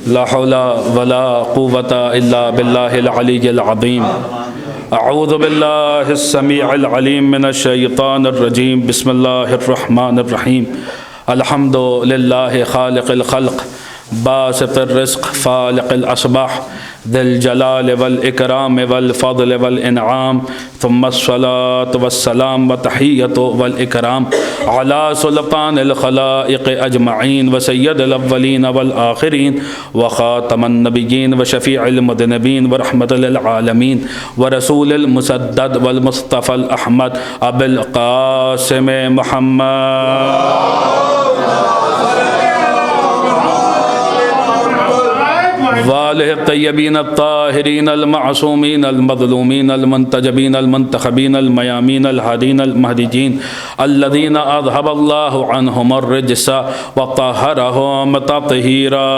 لا حول ولا قوة إلا بالله العلي العظيم أعوذ بالله السميع العليم من الشيطان الرجيم بسم الله الرحمن الرحيم الحمد لله خالق الخلق باسط الرزق فالق الأصباح ذي الجلال والإكرام والفضل والإنعام ثم الصلاة والسلام وتحية والإكرام على سلطان الخلائق أجمعين وسيد الأولين والآخرين وخاتم النبيين وشفيع المذنبين ورحمة للعالمين ورسول المسدد والمصطفى الأحمد أبي القاسم محمد وآله الطيبين الطاهرين المعصومين المظلومين المنتجبين المنتخبين الميامين الهادين المهديين الذين أذهب الله عنهم الرجس وطهرهم تطهيرا.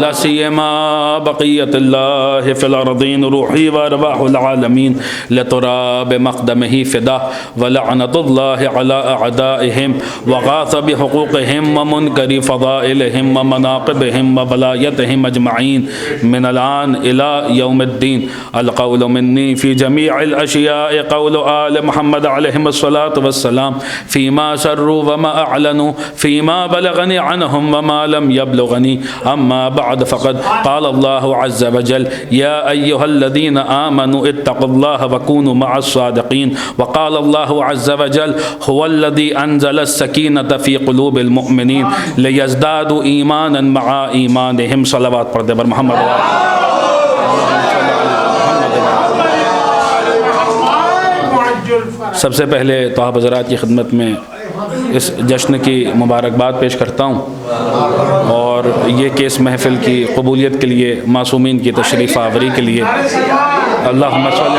لا سيما بقية الله في الأرضين روحي وأرواح العالمين لتراب مقدمه فدا ولعنة الله على أعدائهم وغاث بحقوقهم ومنكر فضائلهم ومناقبهم وولايتهم أجمعين من الآن إلى يوم الدين. القول مني في جميع الأشياء قول آل محمد عليهم الصلاة والسلام فيما سروا وما أعلنوا فيما بلغني عنهم وما لم يبلغني. أما بعد فقد قال الله عز وجل يا أيها الذين آمنوا اتقوا الله وكونوا مع الصادقين. وقال الله عز وجل هو الذي أنزل السكينة في قلوب المؤمنين ليزدادوا إيمانا مع إيمانهم. صلوات پڑھتے پر محمد سب سے پہلے توحب حضرات کی خدمت میں اس جشن کی مبارکباد پیش کرتا ہوں اور یہ کہ اس محفل کی قبولیت کے لیے معصومین کی تشریف آوری کے لیے اللہم صلی علی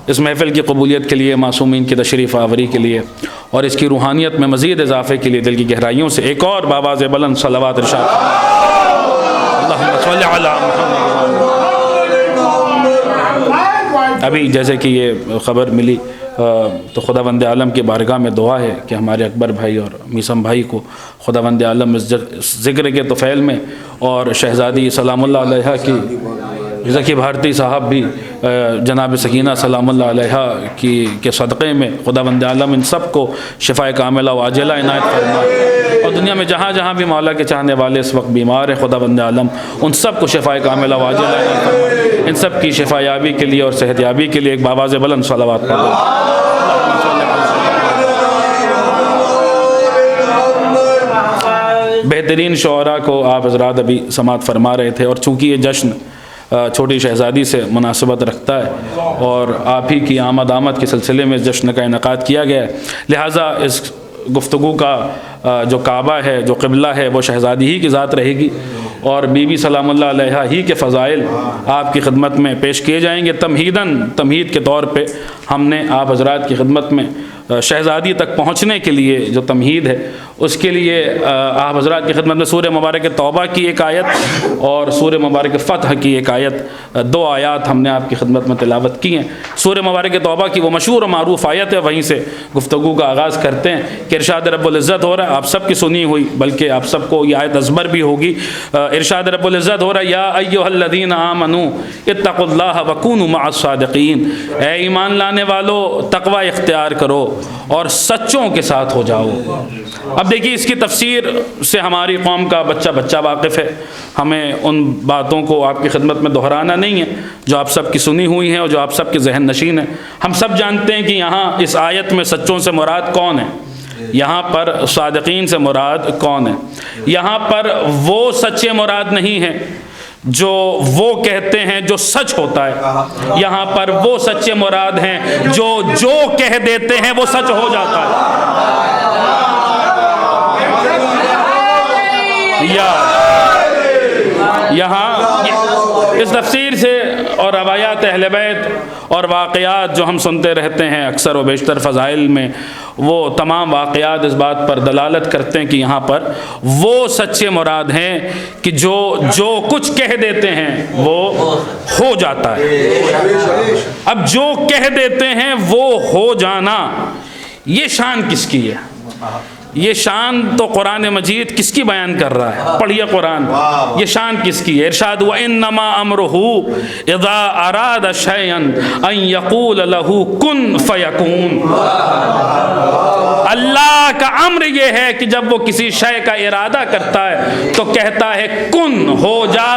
اس محفل کی قبولیت کے لیے معصومین کی تشریف آوری کے لیے اور اس کی روحانیت میں مزید اضافے کے لیے دل کی گہرائیوں سے ایک اور بآواز بلند صلوات ارشاد اللہم صلی علی محمد. ابھی جیسے کہ یہ خبر ملی تو خداوند عالم کی بارگاہ میں دعا ہے کہ ہمارے اکبر بھائی اور میثم بھائی کو خداوند عالم اس ذکر کے طفیل میں اور شہزادی سلام اللہ علیہ کی ذکی بھارتی صاحب بھی جناب سکینہ سلام اللہ علیہ کے صدقے میں خداوند عالم ان سب کو شفاء کاملہ و عاجلہ عنایت فرمائے اور دنیا میں جہاں جہاں بھی مولا کے چاہنے والے اس وقت بیمار ہیں خداوند عالم ان سب کو شفاء کاملہ و عاجلہ عنایت فرمائے. ان سب کی شفا یابی کے لیے اور صحت یابی کے لیے ایک بآواز بلند صلوات پڑھو. بہترین شعراء کو آپ حضرات ابھی سماعت فرما رہے تھے اور چونکہ یہ جشن چھوٹی شہزادی سے مناسبت رکھتا ہے اور آپ ہی کی آمد کے سلسلے میں اس جشن کا انعقاد کیا گیا ہے لہٰذا اس گفتگو کا جو کعبہ ہے جو قبلہ ہے وہ شہزادی ہی کی ذات رہے گی اور بی بی سلام اللہ علیہ ہی کے فضائل آپ کی خدمت میں پیش کیے جائیں گے. تمہید کے طور پہ ہم نے آپ حضرات کی خدمت میں شہزادی تک پہنچنے کے لیے جو تمہید ہے اس کے لیے آپ حضرات کی خدمت میں سورہ مبارک توبہ کی ایک آیت اور سورہ مبارک فتح کی ایک آیت دو آیات ہم نے آپ کی خدمت میں تلاوت کی ہیں. سورہ مبارک توبہ کی وہ مشہور و معروف آیت ہے وہیں سے گفتگو کا آغاز کرتے ہیں کہ ارشاد رب العزت ہو رہا ہے آپ سب کی سنی ہوئی بلکہ آپ سب کو یہ آیت ازبر بھی ہوگی. ارشاد رب العزت ہو رہا ہے یا ایھا الذین آمنوا اتقوا اللہ وکونوا مع الصادقین. اے ایمان لانے والو تقوی اختیار کرو اور سچوں کے ساتھ ہو جاؤ. اب دیکھیے اس کی تفسیر سے ہماری قوم کا بچہ واقف ہے. ہمیں ان باتوں کو آپ کی خدمت میں دہرانا نہیں ہے جو آپ سب کی سنی ہوئی ہیں اور جو آپ سب کے ذہن نشین ہیں. ہم سب جانتے ہیں کہ یہاں اس آیت میں سچوں سے مراد کون ہے. یہاں پر صادقین سے مراد کون ہے. یہاں پر وہ سچے مراد نہیں ہیں جو وہ کہتے ہیں جو سچ ہوتا ہے. یہاں پر وہ سچے مراد ہیں جو کہہ دیتے ہیں وہ سچ ہو جاتا ہے. یہاں اس تفسیر سے اور روایات اہل بیت اور واقعات جو ہم سنتے رہتے ہیں اکثر و بیشتر فضائل میں وہ تمام واقعات اس بات پر دلالت کرتے ہیں کہ یہاں پر وہ سچے مراد ہیں کہ جو کچھ کہہ دیتے ہیں وہ ہو جاتا ہے. اب جو کہہ دیتے ہیں وہ ہو جانا، یہ شان کس کی ہے؟ یہ شان تو قرآن مجید کس کی بیان کر رہا ہے؟ پڑھیے قرآن، یہ شان کس کی ہے؟ ارشاد ہوا انما امرہ اذا اراد شیئا ان یقول لہ کن فیکون۔ اللہ کا امر یہ ہے کہ جب وہ کسی شے کا ارادہ کرتا ہے تو کہتا ہے کن، ہو جا،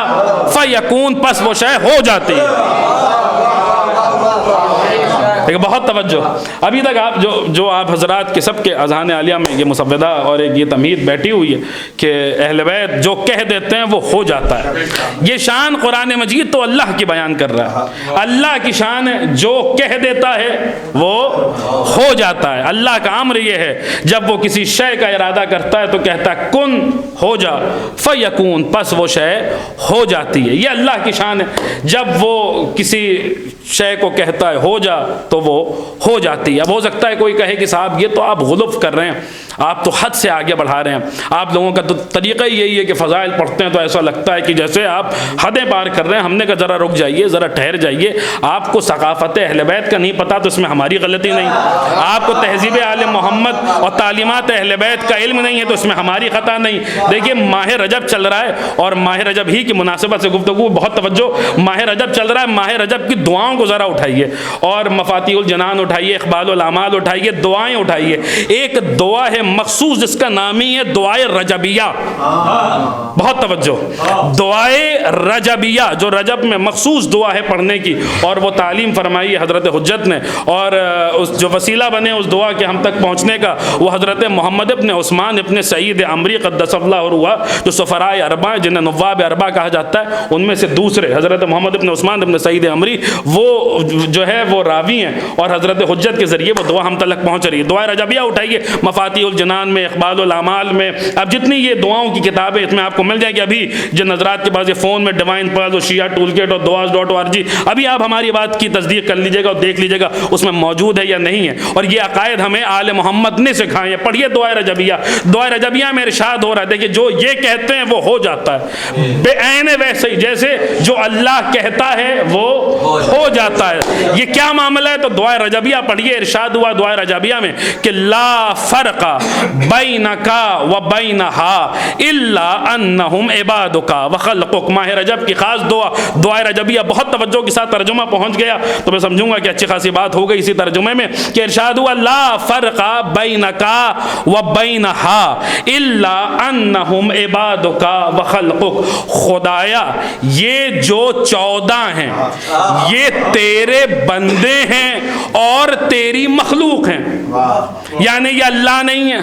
فیکون، پس وہ شے ہو جاتی ہے۔ لیکن بہت توجہ، ابھی تک آپ جو آپ حضرات کے سب کے اذہان عالیہ میں یہ مسودہ اور ایک یہ تمہید بیٹھی ہوئی ہے کہ اہل بیت جو کہہ دیتے ہیں وہ ہو جاتا ہے، یہ شان قرآن مجید تو اللہ کی بیان کر رہا ہے، اللہ کی شان ہے، جو کہہ دیتا ہے وہ ہو جاتا ہے۔ اللہ کا امر یہ ہے جب وہ کسی شے کا ارادہ کرتا ہے تو کہتا ہے کن، ہو جا، فیکون، پس وہ شے ہو جاتی ہے، یہ اللہ کی شان ہے۔ جب وہ کسی شے کو کہتا ہے ہو جا تو وہ ہو جاتی ہے۔ اب ہو سکتا ہے کوئی کہے کہ صاحب یہ تو آپ غلف کر رہے ہیں، آپ تو حد سے آگے بڑھا رہے ہیں، آپ لوگوں کا تو طریقہ ہی یہی ہے کہ فضائل پڑھتے ہیں تو ایسا لگتا ہے کہ جیسے آپ حدیں پار کر رہے ہیں۔ ہم نے کہا ذرا رک جائیے، ذرا ٹھہر جائیے، آپ کو ثقافت اہل بیت کا نہیں پتہ تو اس میں ہماری غلطی نہیں، آپ کو تہذیب آل محمد اور تعلیمات اہل بیت کا علم نہیں ہے تو اس میں ہماری خطا نہیں۔ دیکھیے ماہ رجب چل رہا ہے اور ماہ رجب ہی کی مناسبت سے گفتگو، بہت توجہ، ماہ رجب چل رہا ہے، ماہ رجب کی دعاؤں کو ذرا اٹھائیے اور مفاتیح الجنان اٹھائیے، اقبال الاعمال اٹھائیے، دعائیں اٹھائیے۔ ایک دعا ہے مخصوص جس کا نام ہی ہے دعائے رجبیہ، بہت توجہ، دعائے رجبیہ، جو رجب میں مخصوص دعا ہے پڑھنے کی، اور وہ تعلیم فرمائی ہے حضرت حجت نے، اور اس جو وسیلہ بنے اس دعا کے ہم تک پہنچنے کا وہ حضرت محمد ابن عثمان ابن سعید عمری قدس اللہ عروہ، جو سفرائے اربع جنہیں نواب اربع کہا جاتا ہے ان میں سے دوسرے حضرت محمد ابن عثمان ابن سعید عمری، وہ جو ہے وہ راوی ہیں اور حضرت حجت کے ذریعے وہ دعا ہم تک پہنچ رہی ہے۔ دعائے رجبیہ اٹھائیے، مفاتیح الجنان میں، اقبال الاعمال میں، اب جتنی یہ دعاؤں کی کتابیں اس میں آپ کو مل جائے گی۔ ابھی جن حضرات کے پاس یہ فون میں ڈیوائن پرز اور شیعہ ٹول کٹ اور duas.org، ابھی آپ ہماری بات کی تصدیق کر لیجئے گا اور دیکھ لیجئے گا اس میں موجود ہے یا نہیں ہے، اور یہ عقائد ہمیں آل محمد نے سکھائے ہیں۔ پڑھیے دعائے رجبیہ، دعائے رجبیہ میں ارشاد ہو رہا ہے، دیکھیے جو یہ کہتے ہیں وہ ہو جاتا ہے، بے عین ویسے ہی جیسے جو اللہ کہتا ہے وہ ہو جاتا ہے۔ یہ کیا معاملہ ہے؟ تو دعائے رجبیہ پڑھیے، ارشاد ہوا دعائے رجبیہ میں کہ لا فرق بینک و بینہا الا انہم عبادک و خلقک۔ ماہ رجب کی خاص دعا، دعائے رجبیہ، بہت توجہ کے ساتھ ترجمہ پہنچ گیا تو میں سمجھوں گا کہ اچھی خاصی بات ہو گئی اسی ترجمے میں، کہ ارشاد ہوا لا فرق بینک و بینہا الا انہم عبادک و خلقک۔ خدایا یہ جو 14 ہیں یہ تیرے بندے ہیں اور تیری مخلوق ہیں، یعنی یہ اللہ نہیں ہے،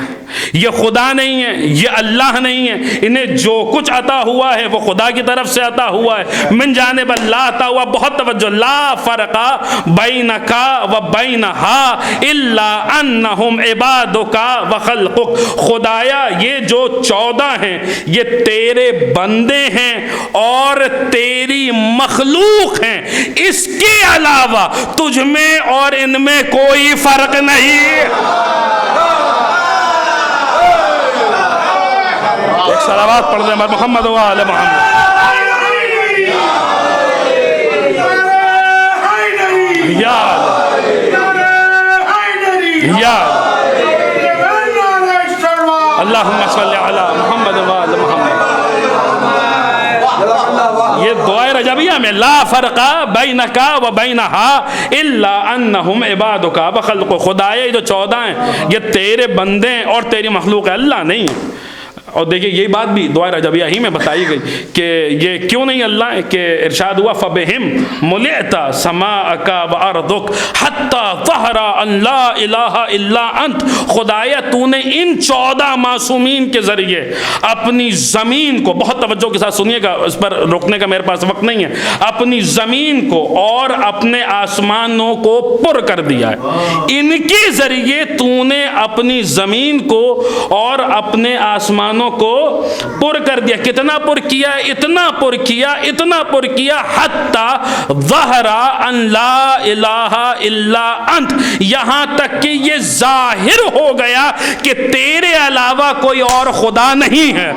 یہ خدا نہیں ہے، یہ اللہ نہیں ہے، انہیں جو کچھ عطا ہوا ہے وہ خدا کی طرف سے عطا ہوا ہے، من جانب اللہ عطا ہوا۔ بہت توجہ، لا فرق بینک و بینہا الا انہم عبادک و خلقک۔ خدایا یہ جو 14 ہیں یہ تیرے بندے ہیں اور تیری مخلوق ہیں، اس کے علاوہ تجھ میں اور ان میں کوئی فرق نہیں۔ ایک صلوات پڑھ دیں محمد و آل محمد۔ یا اللہم صلی علی محمد و آل محمد۔ یہ دعائے رجبیہ میں لا فرق بینک و بینہا الا انہم عبادک و خلقک۔ خدائے جو 14 ہیں یہ تیرے بندے ہیں اور تیری مخلوق ہے، اللہ نہیں ہے۔ اور دیکھیں یہی بات بھی دعائے رجبیہ ہی میں بتائی گئی کہ یہ کیوں نہیں اللہ ہے، کہ ارشاد ہوا فَبِهِمْ مُلِئْتَ سَمَاءَكَ وَأَرْضُكَ حَتَّى ظَهَرَ أَن لَا إِلَٰهَ إِلَّا أَنْتَ۔ خدایا تو نے ان 14 معصومین کے ذریعے اپنی زمین کو، بہت توجہ کے ساتھ سنیے گا، اس پر رکنے کا میرے پاس وقت نہیں ہے، اپنی زمین کو اور اپنے آسمانوں کو پر کر دیا ہے۔ ان کے ذریعے تو نے اپنی زمین کو اور اپنے آسمانوں کو پر کر دیا۔ کتنا پر کیا؟ اتنا پر کیا، اتنا پر کیا، حتی ظہر ان لا الہ الا انت، یہاں تک کہ یہ ظاہر ہو گیا کہ تیرے علاوہ کوئی اور خدا نہیں ہے۔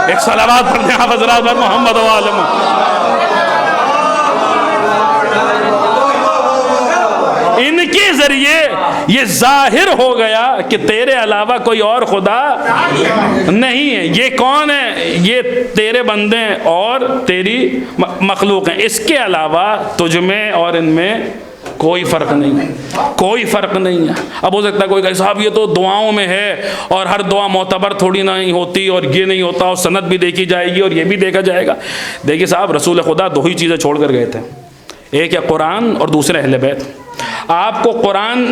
ایک صلوات پڑھتے ہیں حضرات محمد و آل محمد۔ یہ ظاہر ہو گیا کہ تیرے علاوہ کوئی اور خدا نہیں ہے. یہ کون ہے؟ یہ تیرے بندے ہیں اور تیری مخلوق ہیں. اس کے علاوہ تجھ میں اور ان میں کوئی فرق نہیں ہے, کوئی فرق نہیں ہے. اب ہو سکتا ہے کوئی کہے صاحب یہ تو دعاؤں میں ہے اور ہر دعا معتبر تھوڑی نہیں ہوتی اور یہ نہیں ہوتا اور سند بھی دیکھی جائے گی اور یہ بھی دیکھا جائے گا. دیکھیے صاحب, رسول خدا دو ہی چیزیں چھوڑ کر گئے تھے, ایک ہے قرآن اور دوسرے اہل بیت. آپ کو قرآن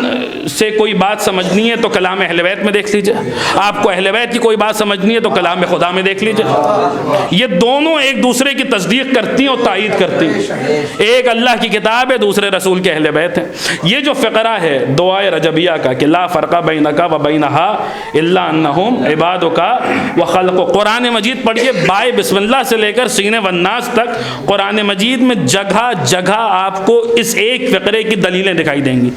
سے کوئی بات سمجھنی ہے تو کلام اہل بیت میں دیکھ لیجئے, آپ کو اہل بیت کی کوئی بات سمجھنی ہے تو کلام خدا میں دیکھ لیجئے. یہ دونوں ایک دوسرے کی تصدیق کرتی ہیں اور تائید کرتی ہیں. ایک اللہ کی کتاب ہے, دوسرے رسول کے اہل بیت ہیں. یہ جو فقرہ ہے دعائے رجبیہ کا کہ لا فرق بینک و بینہا الا انہم عبادک و خلق, قرآن مجید پڑھیے بائے بسم اللہ سے لے کر سینے والناس تک. قرآن مجید میں جگہ جگہ آپ کو اس ایک فقرے کی دلیلیں دکھائی دیں گی.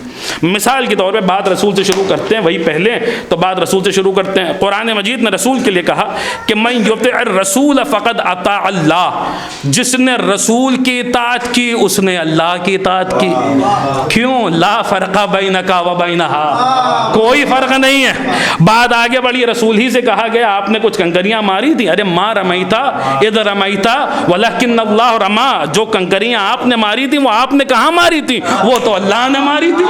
مثال کے طور پہ بات رسول سے شروع کرتے ہیں, وہی پہلے تو بات رسول سے شروع کرتے ہیں. قرآن مجید نے رسول کے لیے کہا کہ من یطع الرسول فقد اطاع اللہ, جس نے رسول کی اطاعت کی اس نے اللہ کی اطاعت کی. کیوں؟ لا فرق بینک و بینہا, کوئی فرق نہیں ہے. بات آگے بڑھی, رسول ہی سے کہا گیا آپ نے کچھ کنکریاں ماری تھی, ارے ما رمیتا اذ رمیتا ولکن اللہ رما, جو کنکریاں آپ نے ماری تھی وہ آپ نے کہاں ماری تھی, وہ تو اللہ نے ماری تھی.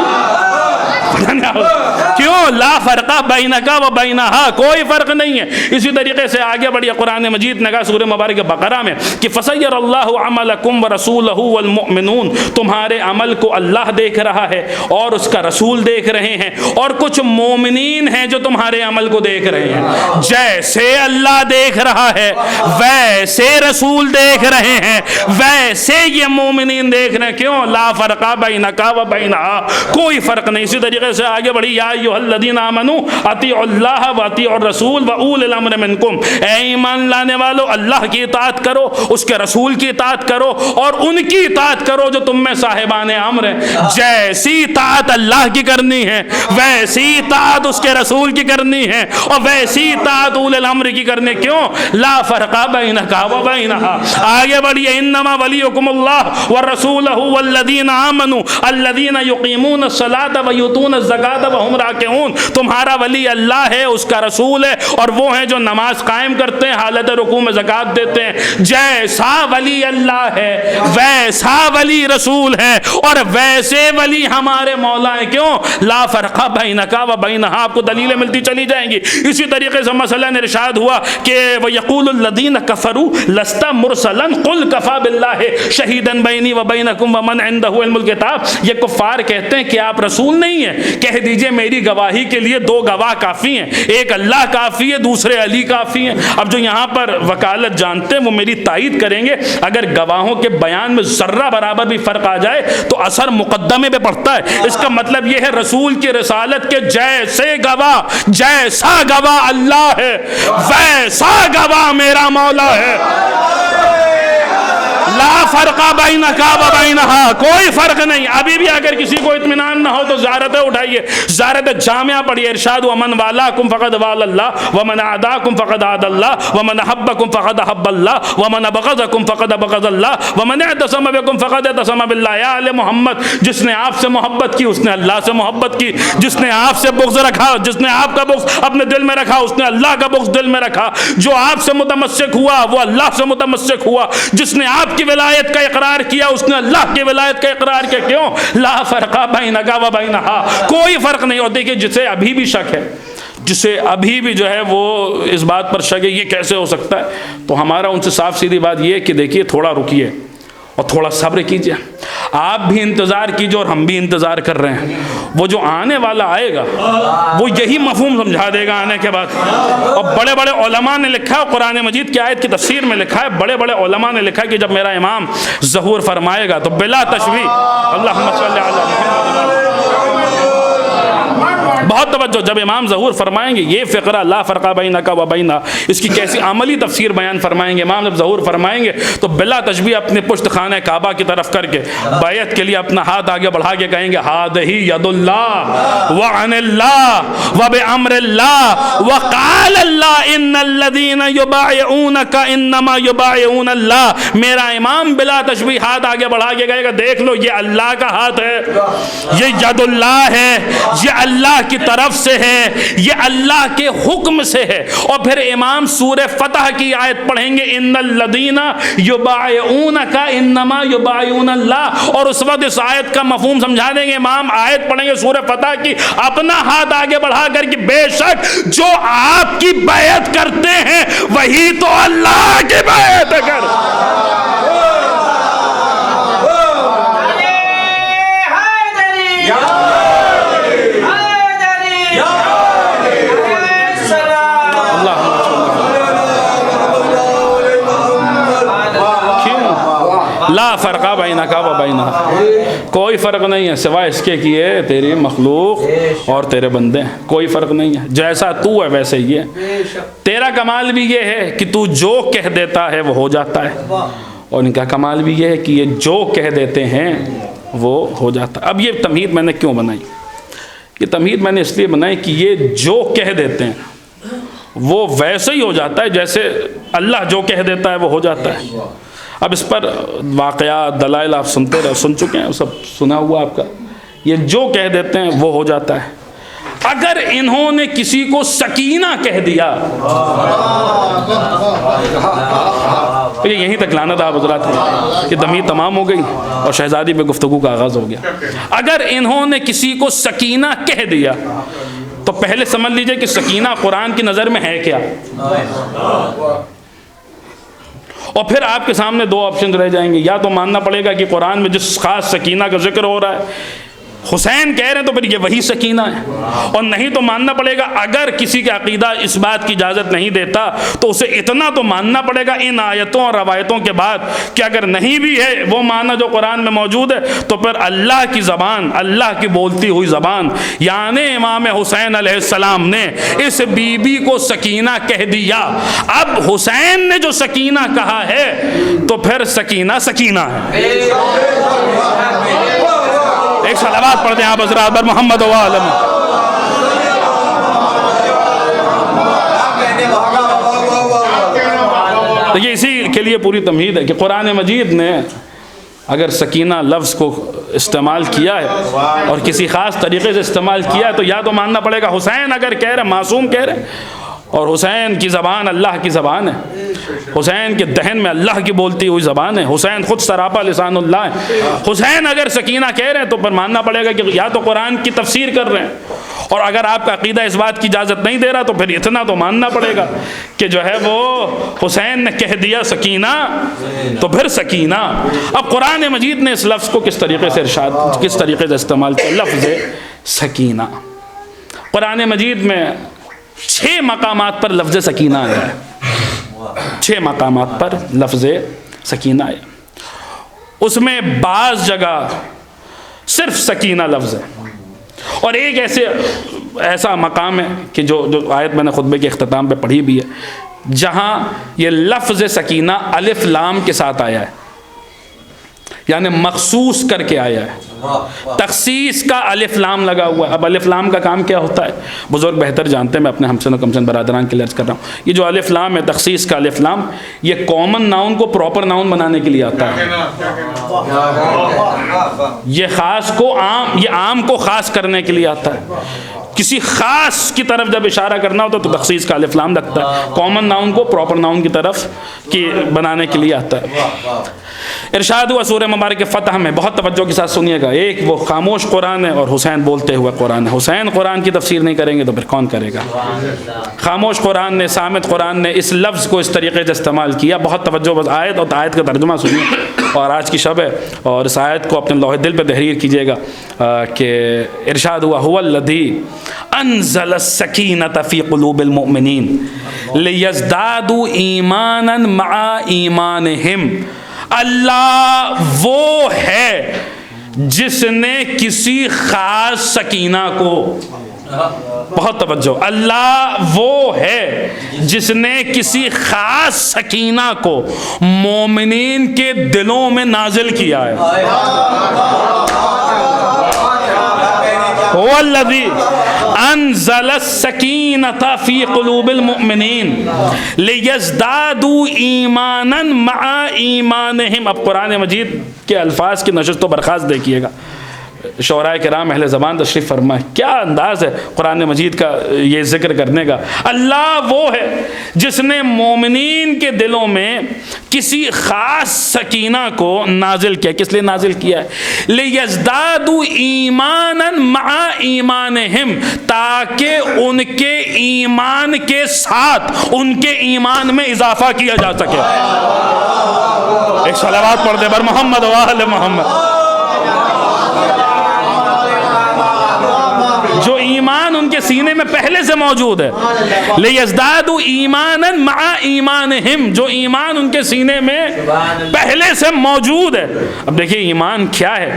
کیوں؟ لا فرق بینک و بینہا, کوئی فرق نہیں ہے. اسی طریقے سے آگے بڑھی قرآن مجید نے کہا سورہ مبارک بقرہ میں کہ فسیر اللہ عملکم ورسولہ والمؤمنون, تمہارے عمل کو اللہ دیکھ رہا ہے اور اس کا رسول دیکھ رہے ہیں, اور کچھ مومنین ہیں جو تمہارے عمل کو دیکھ رہے ہیں. جیسے اللہ دیکھ رہا ہے ویسے رسول دیکھ رہے ہیں, ویسے یہ مومنین دیکھ رہے ہیں. کیوں؟ لا فرق بینک و بینہا, کوئی فرق نہیں. اسی طریقے سے آگے بڑھی یا ایھا الذین آمنوا اطیعوا اللہ و اطیعوا الرسول و اولی الامر منکم, اے ایمان لانے والو اللہ کی اطاعت کرو, اس کے رسول کی اطاعت کرو اور ان کی اطاعت کرو جو تم میں صاحبان امر ہیں. جیسی اطاعت اللہ کی کرنی ہے ویسی اطاعت اس کے رسول کی کرنی ہے اور ویسی اطاعت اولی الامر کی کرنی. کیوں؟ لا فرق بینک و بینہا. آگے بڑھیے انما ولیکم اللہ ورسولہ والذین آمنوا الذین یقیمون الصلاۃ ویؤتون الزکاۃ وہم راکعون, تمہارا ولی اللہ ہے, اس کا رسول ہے, اور وہ ہیں جو نماز قائم کرتے ہیں, حالت رکوع میں زکوٰۃ دیتے ہیں. جیسا ولی اللہ ہے ویسا ولی رسول ہے اور ویسے ولی ہمارے مولا ہیں. کیوں؟ لا فرق بینک و بینہا, آپ کو دلیلیں ملتی چلی جائیں گی. اسی طریقے سے مثلا ارشاد ہوا کہ وَيَقُولُ الَّذِينَ كَفَرُوا لَسْتَ مُرْسَلًا قُلْ كَفَى بِاللَّهِ شَهِيدًا بَيْنِي وَبَيْنَكُمْ وَمَنْ عِنْدَهُ عِلْمُ الْكِتَابِ. یہ کفار کہتے ہیں کہ آپ رسول نہیں ہیں, کہہ دیجئے میری گواہی کے لیے دو گواہ کافی ہیں, ایک اللہ کافی ہے, دوسرے علی کافی ہیں. اب جو یہاں پر وکالت جانتے ہیں وہ میری تائید کریں گے, اگر گواہوں کے بیان میں ذرہ برابر بھی فرق آ جائے تو اثر مقدمے پہ پڑتا ہے. اس کا مطلب یہ ہے رسول کی رسالت کے جیسے گواہ, جیسا گواہ اللہ ہے ویسا گواہ میرا مولا ہے. لا فرق بینک و بینہا, کوئی فرق نہیں. ابھی بھی اگر کسی کو اطمینان نہ ہو تو زیارتیں اٹھائیے, زیارت جامعہ پڑھیے. ارشاد ومن والاکم فقد وال اللہ ومن عاداکم فقد عاد اللہ ومن احبکم فقد احب اللہ ومن ابغضکم فقد ابغض اللہ ومن اعتصم بکم فقد اعتصم باللہ. یا آل محمد, جس نے آپ سے محبت کی اس نے اللہ سے محبت کی, جس نے آپ سے بغض رکھا, جس نے آپ کا بغض اپنے دل میں رکھا اس نے اللہ کا بغض دل میں رکھا. جو آپ سے متمسک ہوا وہ اللہ سے متمسک ہوا, جس نے آپ کی ولایت کا اقرار کیا اس نے اللہ کی ولایت کا اقرار کیا. کیوں؟ لا فرق بینک و بینہا, کوئی فرق نہیں. اور دیکھیے جسے ابھی بھی شک ہے, جسے ابھی بھی جو ہے وہ اس بات پر شک ہے یہ کیسے ہو سکتا ہے, تو ہمارا ان سے صاف سیدھی بات یہ ہے کہ دیکھیے تھوڑا رکیے اور تھوڑا صبر کیجئے. آپ بھی انتظار کیجئے اور ہم بھی انتظار کر رہے ہیں. وہ جو آنے والا آئے گا وہ یہی مفہوم سمجھا دے گا آنے کے بعد. اور بڑے بڑے علماء نے لکھا ہے, قرآن مجید کی آیت کی تفسیر میں لکھا ہے, بڑے بڑے علماء نے لکھا ہے کہ جب میرا امام ظہور فرمائے گا تو بلا تشبیہ اللہم صلی علی محمد بہت توجہ، جب امام ظہور فرمائیں گے یہ فقرہ لا فرق بینک و بینا، اس کی کیسی عملی تفسیر بیان فرمائیں گے، امام جب ظہور فرمائیں گے تو بلا تشبیہ اپنے پشت خانہ کعبہ کی طرف کر کے بیعت کے لیے اپنا ہاتھ آگے بڑھا کے کہیں گے ہذہ ید اللہ وعن اللہ وبامر اللہ وقال اللہ ان الذین یبایعونک انما یبایعون اللہ۔ میرا امام بلا تشبیہ ہاتھ آگے بڑھا کے کہے گا دیکھ لو یہ اللہ کا ہاتھ ہے، یہ ید اللہ ہے، یہ اللہ کی طرف سے ہے، یہ اللہ کے حکم سے ہے۔ اور پھر امام سورہ فتح کی آیت پڑھیں گے ان الذین یبایعونک انما یبایعون اللہ، اور اس وقت اس آیت کا مفہوم سمجھا دیں گے۔ امام آیت پڑھیں گے سورہ فتح کی اپنا ہاتھ آگے بڑھا کر کہ بے شک جو آپ کی بیعت کرتے ہیں وہی تو اللہ کی بیعت کر۔ لا فرق بینک و بینا، کوئی فرق نہیں ہے سوائے اس کے کیے تیری مخلوق اور تیرے بندے، کوئی فرق نہیں ہے، جیسا تو ہے ویسے ہی ہے۔ تیرا کمال بھی یہ ہے کہ تو جو کہہ دیتا ہے وہ ہو جاتا ہے، اور ان کا کمال بھی یہ ہے کہ یہ جو کہہ دیتے ہیں وہ ہو جاتا ہے۔ اب یہ تمہید میں نے کیوں بنائی؟ یہ تمہید میں نے اس لیے بنائی کہ یہ جو کہہ دیتے ہیں وہ ویسے ہی ہو جاتا ہے جیسے اللہ جو کہہ دیتا ہے وہ ہو جاتا ہے۔ اب اس پر واقعات دلائل آپ سن چکے ہیں، سب سنا ہوا آپ کا۔ یہ جو کہہ دیتے ہیں وہ ہو جاتا ہے۔ اگر انہوں نے کسی کو سکینہ کہہ دیا، یہیں تک لانا تھا حضرات کہ تمہید تمام ہو گئی اور شہزادی پہ گفتگو کا آغاز ہو گیا۔ اگر انہوں نے کسی کو سکینہ کہہ دیا تو پہلے سمجھ لیجئے کہ سکینہ قرآن کی نظر میں ہے کیا، اور پھر آپ کے سامنے دو آپشن رہ جائیں گے، یا تو ماننا پڑے گا کہ قرآن میں جس خاص سکینہ کا ذکر ہو رہا ہے حسین کہہ رہے ہیں تو پھر یہ وہی سکینہ ہے، اور نہیں تو ماننا پڑے گا اگر کسی کا عقیدہ اس بات کی اجازت نہیں دیتا تو اسے اتنا تو ماننا پڑے گا ان آیتوں اور روایتوں کے بعد کہ اگر نہیں بھی ہے وہ معنی جو قرآن میں موجود ہے تو پھر اللہ کی زبان، اللہ کی بولتی ہوئی زبان، یعنی امام حسین علیہ السلام نے اس بی بی کو سکینہ کہہ دیا۔ اب حسین نے جو سکینہ کہا ہے تو پھر سکینہ سکینہ ہے۔ ایک صلوات پڑھ دیں آپ حضرات بر محمد و عالم۔ تو یہ اسی کے لیے پوری تمہید ہے کہ قرآن مجید نے اگر سکینہ لفظ کو استعمال کیا ہے اور کسی خاص طریقے سے استعمال کیا ہے تو یا تو ماننا پڑے گا حسین اگر کہہ رہے معصوم کہہ رہے، اور حسین کی زبان اللہ کی زبان ہے، حسین کے دہن میں اللہ کی بولتی ہوئی زبان ہے، حسین خود سراپا لسان اللہ ہے۔ حسین اگر سکینہ کہہ رہے ہیں تو پھر ماننا پڑے گا کہ یا تو قرآن کی تفسیر کر رہے ہیں، اور اگر آپ کا عقیدہ اس بات کی اجازت نہیں دے رہا تو پھر اتنا تو ماننا پڑے گا کہ جو ہے وہ حسین نے کہہ دیا سکینہ تو پھر سکینہ۔ اب قرآن مجید نے اس لفظ کو کس طریقے سے ارشاد، کس طریقے سے استعمال کیا؟ لفظ سکینہ قرآن مجید میں 6 مقامات پر لفظ سکینہ آیا ہے، 6 مقامات پر لفظ سکینہ آیا، اس میں بعض جگہ صرف سکینہ لفظ ہے، اور ایک ایسا مقام ہے کہ جو آیت میں نے خطبے کے اختتام پہ پڑھی بھی ہے جہاں یہ لفظ سکینہ الف لام کے ساتھ آیا ہے، یعنی مخصوص کر کے آیا ہے، تخصیص کا الف لام لگا ہوا ہے۔ اب الف لام کا کام کیا ہوتا ہے بزرگ بہتر جانتے ہیں، میں اپنے ہمسن و کمسن برادران کے لیے عرض کر رہا ہوں، یہ جو الف لام ہے تخصیص کا الف لام، یہ کامن ناؤن کو پراپر ناؤن بنانے کے لیے آتا ہے، یہ خاص کو عام، یہ عام کو خاص کرنے کے لیے آتا ہے، کسی خاص کی طرف جب اشارہ کرنا ہوتا تو تخصیص کا الف لام لگتا ہے، کامن ناؤن کو پراپر ناؤن کی طرف بنانے کے لیے آتا ہے۔ ارشاد ہوا سورہ مبارک فتح میں، بہت توجہ کے ساتھ سنیے گا، ایک وہ خاموش قرآن ہے اور حسین بولتے ہوئے قرآن ہے۔ حسین قرآن کی تفسیر نہیں کریں گے تو پھر کون کرے گا؟ خاموش قرآن نے، صامت قرآن نے اس لفظ کو اس طریقے سے استعمال کیا۔ بہت توجہ، بس آیت اور آیت کا ترجمہ سنیے، اور آج کی شب ہے اور اس آیت کو اپنے لوح دل پہ تحریر کیجیے گا کہ ارشاد ہوا هو الذی انزل السکینۃ فی قلوب المؤمنین لیزدادوا ایمانا مع ایمانہم، اللہ وہ ہے جس نے کسی خاص سکینہ کو بہت توجہ، اللہ وہ ہے جس نے کسی خاص سکینہ کو مومنین کے دلوں میں نازل کیا ہے۔ والذی انزل السکینۃ فی قلوب المؤمنین لیزدادوا ایمانا مع ایمانہم۔ اب قرآن مجید کے الفاظ کی نشست و برخاست دیکھیے گا، شعراء کرام اہل زبان تشریف فرمائے، کیا انداز ہے قرآن مجید کا یہ ذکر کرنے کا۔ اللہ وہ ہے جس نے مومنین کے دلوں میں کسی خاص سکینہ کو نازل کیا۔ کس لیے نازل کیا ہے؟ لیزدادوا ایمانا مع ایمانہم، تاکہ ان کے ایمان کے ساتھ ان کے ایمان میں اضافہ کیا جا سکے۔ ایک صلوات پڑھ دے بر محمد و آل محمد۔ جو ایمان ان کے سینے میں پہلے سے موجود ہے، لیزدادوا ایمانا مع ایمانہم، جو ایمان ان کے سینے میں پہلے سے موجود ہے۔ اب دیکھیے ایمان کیا ہے،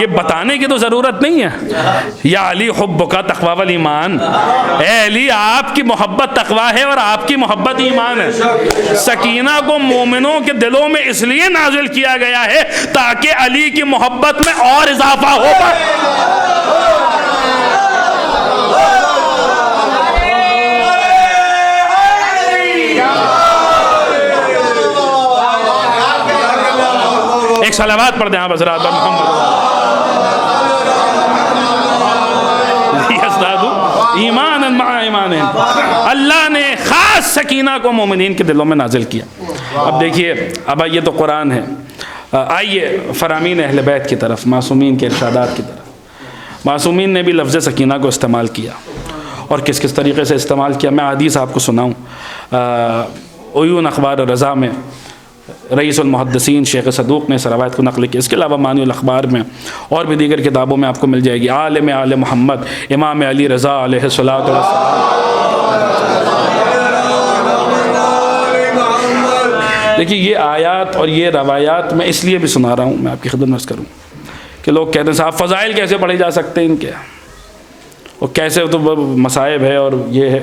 یہ بتانے کی تو ضرورت نہیں ہے۔ یا علی حبک تقوی والایمان، اے علی آپ کی محبت تقوی ہے اور آپ کی محبت ایمان ہے۔ سکینہ کو مومنوں کے دلوں میں اس لیے نازل کیا گیا ہے تاکہ علی کی محبت میں اور اضافہ ہو پائے۔ ایک صلوات پڑھ دیں آپ حضرات پر محمد ایمانا مع ایمانہم۔ اللہ نے خاص سکینہ کو مومنین کے دلوں میں نازل کیا۔ اب دیکھیے، اب یہ تو قرآن ہے، آئیے فرامین اہل بیت کی طرف، معصومین کے ارشادات کی طرف۔ معصومین نے بھی لفظ سکینہ کو استعمال کیا، اور کس کس طریقے سے استعمال کیا میں حدیث آپ کو سناؤں۔ عیون اخبار رضا میں رئیس المحدثین شیخ صدوق نے اس روایت کو نقل کیا۔ اس کے علاوہ مانی الاخبار میں اور بھی دیگر کتابوں میں آپ کو مل جائے گی۔ عالم آل محمد امام علی رضا علیہ الصلوۃ والسلام۔ دیکھیے یہ آیات اور یہ روایات میں اس لیے بھی سنا رہا ہوں، میں آپ کی خدمت میں عرض کروں کہ لوگ کہتے ہیں صاحب فضائل کیسے پڑھے جا سکتے ہیں ان کے، اور کیسے تو مصائب ہے اور یہ ہے،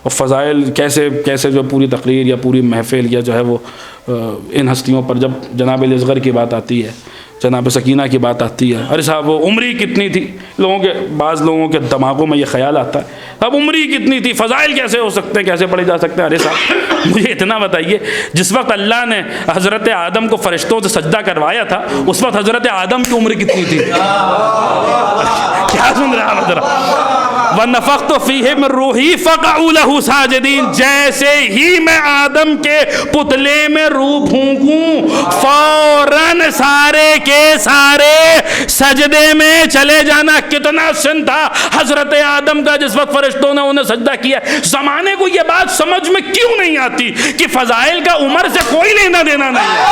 اور فضائل کیسے جو پوری تقریر یا پوری محفل یا جو ہے وہ ان ہستیوں پر جب جناب اصغر کی بات آتی ہے، جناب سکینہ کی بات آتی ہے، ارے صاحب وہ عمری کتنی تھی، بعض لوگوں کے دماغوں میں یہ خیال آتا ہے اب عمری کتنی تھی، فضائل کیسے ہو سکتے ہیں، کیسے پڑھے جا سکتے ہیں۔ ارے صاحب مجھے اتنا بتائیے، جس وقت اللہ نے حضرت آدم کو فرشتوں سے سجدہ کروایا تھا اس وقت حضرت آدم کی عمر کتنی تھی؟ کیا سن رہے ہیں آپ حضرت؟ وَنَفَخْتُ فِيهِ مِن رُوحِي فَقَعُوا لَهُ سَاجِدِينَ، جیسے ہی میں آدم کے پتلے میں روح پھونکوں فوراً سارے کے سارے سجدے میں چلے جانا۔ کتنا سن تھا حضرت آدم کا جس وقت فرشتوں نے انہیں سجدہ کیا۔ زمانے کو یہ بات سمجھ میں کیوں نہیں آتی کہ فضائل کا عمر سے کوئی لینا دینا نہیں ہے۔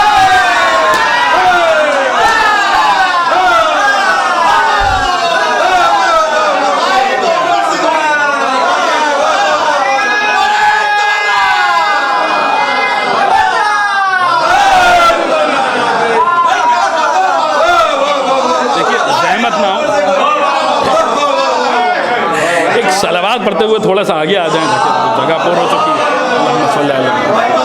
صلوات پڑھتے ہوئے تھوڑا سا آگے آ جائیں، جگہ پر ہو چکی ہے۔ اللہم صلی اللہ علیہ وسلم۔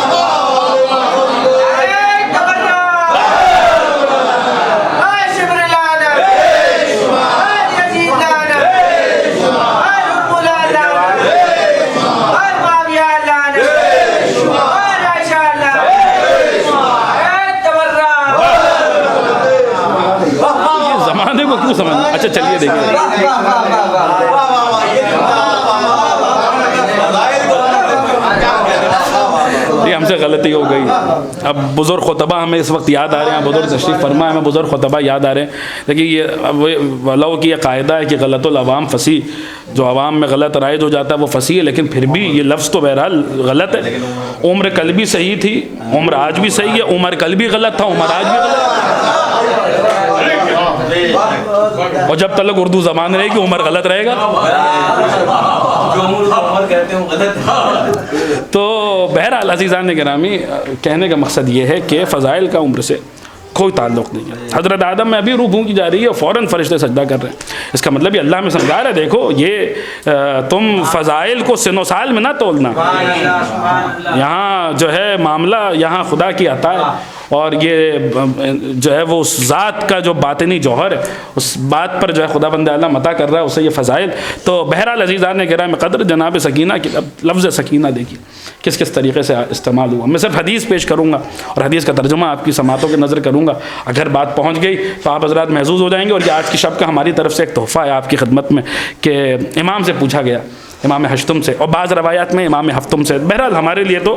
یہ زمانے کو کیوں سمجھ، اچھا چلیے دیکھیں، ہم سے غلطی ہو گئی۔ اب بزرگ خطبہ ہمیں اس وقت یاد آ رہے ہیں، بزرگ تشریف فرما ہمیں بزرگ خطبہ یاد آ رہے ہیں، لیکن یہ ولو کہ یہ قاعدہ ہے کہ غلط العوام فصیح، جو عوام میں غلط رائج ہو جاتا ہے وہ فصیح ہے، لیکن پھر بھی یہ لفظ تو بہرحال غلط ہے۔ عمر کل بھی صحیح تھی، عمر آج بھی صحیح ہے، عمر کل بھی غلط تھا، عمر آج بھی غلط ہے، اور جب تک اردو زبان رہے گی عمر غلط رہے گا۔ تو بہرحال عزیزان گرامی، کہنے کا مقصد یہ ہے کہ فضائل کا عمر سے کوئی تعلق نہیں ہے۔ حضرت آدم میں ابھی روح پھونکی جا رہی ہے، فوراً فرشتے سجدہ کر رہے ہیں۔ اس کا مطلب یہ اللہ میں سمجھا رہا ہے دیکھو یہ تم فضائل کو سن و سال میں نہ تولنا، یہاں جو ہے معاملہ یہاں خدا کی عطا ہے، اور یہ جو ہے وہ اس ذات کا جو باطنی جوہر ہے، اس بات پر جو ہے خدا بند عالم عطا کر رہا ہے اسے یہ فضائل۔ تو بہرحال عزیزان گرامی قدر، جناب سکینہ کی لفظ سکینہ دیکھیے کس کس طریقے سے استعمال ہوا۔ میں صرف حدیث پیش کروں گا اور حدیث کا ترجمہ آپ کی سماعتوں کے نظر کروں گا، اگر بات پہنچ گئی تو آپ حضرات محظوظ ہو جائیں گے۔ اور یہ آج کی شب کا ہماری طرف سے ایک تحفہ ہے آپ کی خدمت میں کہ امام سے پوچھا گیا، امام حشتم سے، اور بعض روایات میں امام ہفتم سے۔ بہرحال ہمارے لیے تو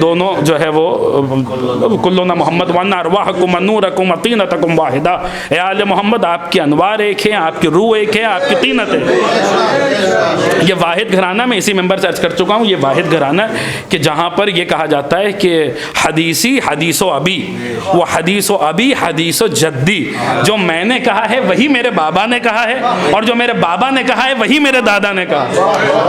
دونوں جو ہے وہ کلنا محمد وانا ارواحکم انورکم طینتکم واحدہ، اے آل محمد آپ کی انوار ایک ہیں، آپ کی روح ایک ہے، آپ کی طینت ہے۔ یہ واحد گھرانہ، میں اسی ممبر سے عرض کر چکا ہوں، یہ واحد گھرانہ ہے کہ جہاں پر یہ کہا جاتا ہے کہ حدیثی حدیث و ابی، وہ حدیث و ابی حدیث و جدی، جو میں نے کہا ہے وہی میرے بابا نے کہا ہے، اور جو میرے بابا نے کہا ہے وہی میرے دادا نے کہا۔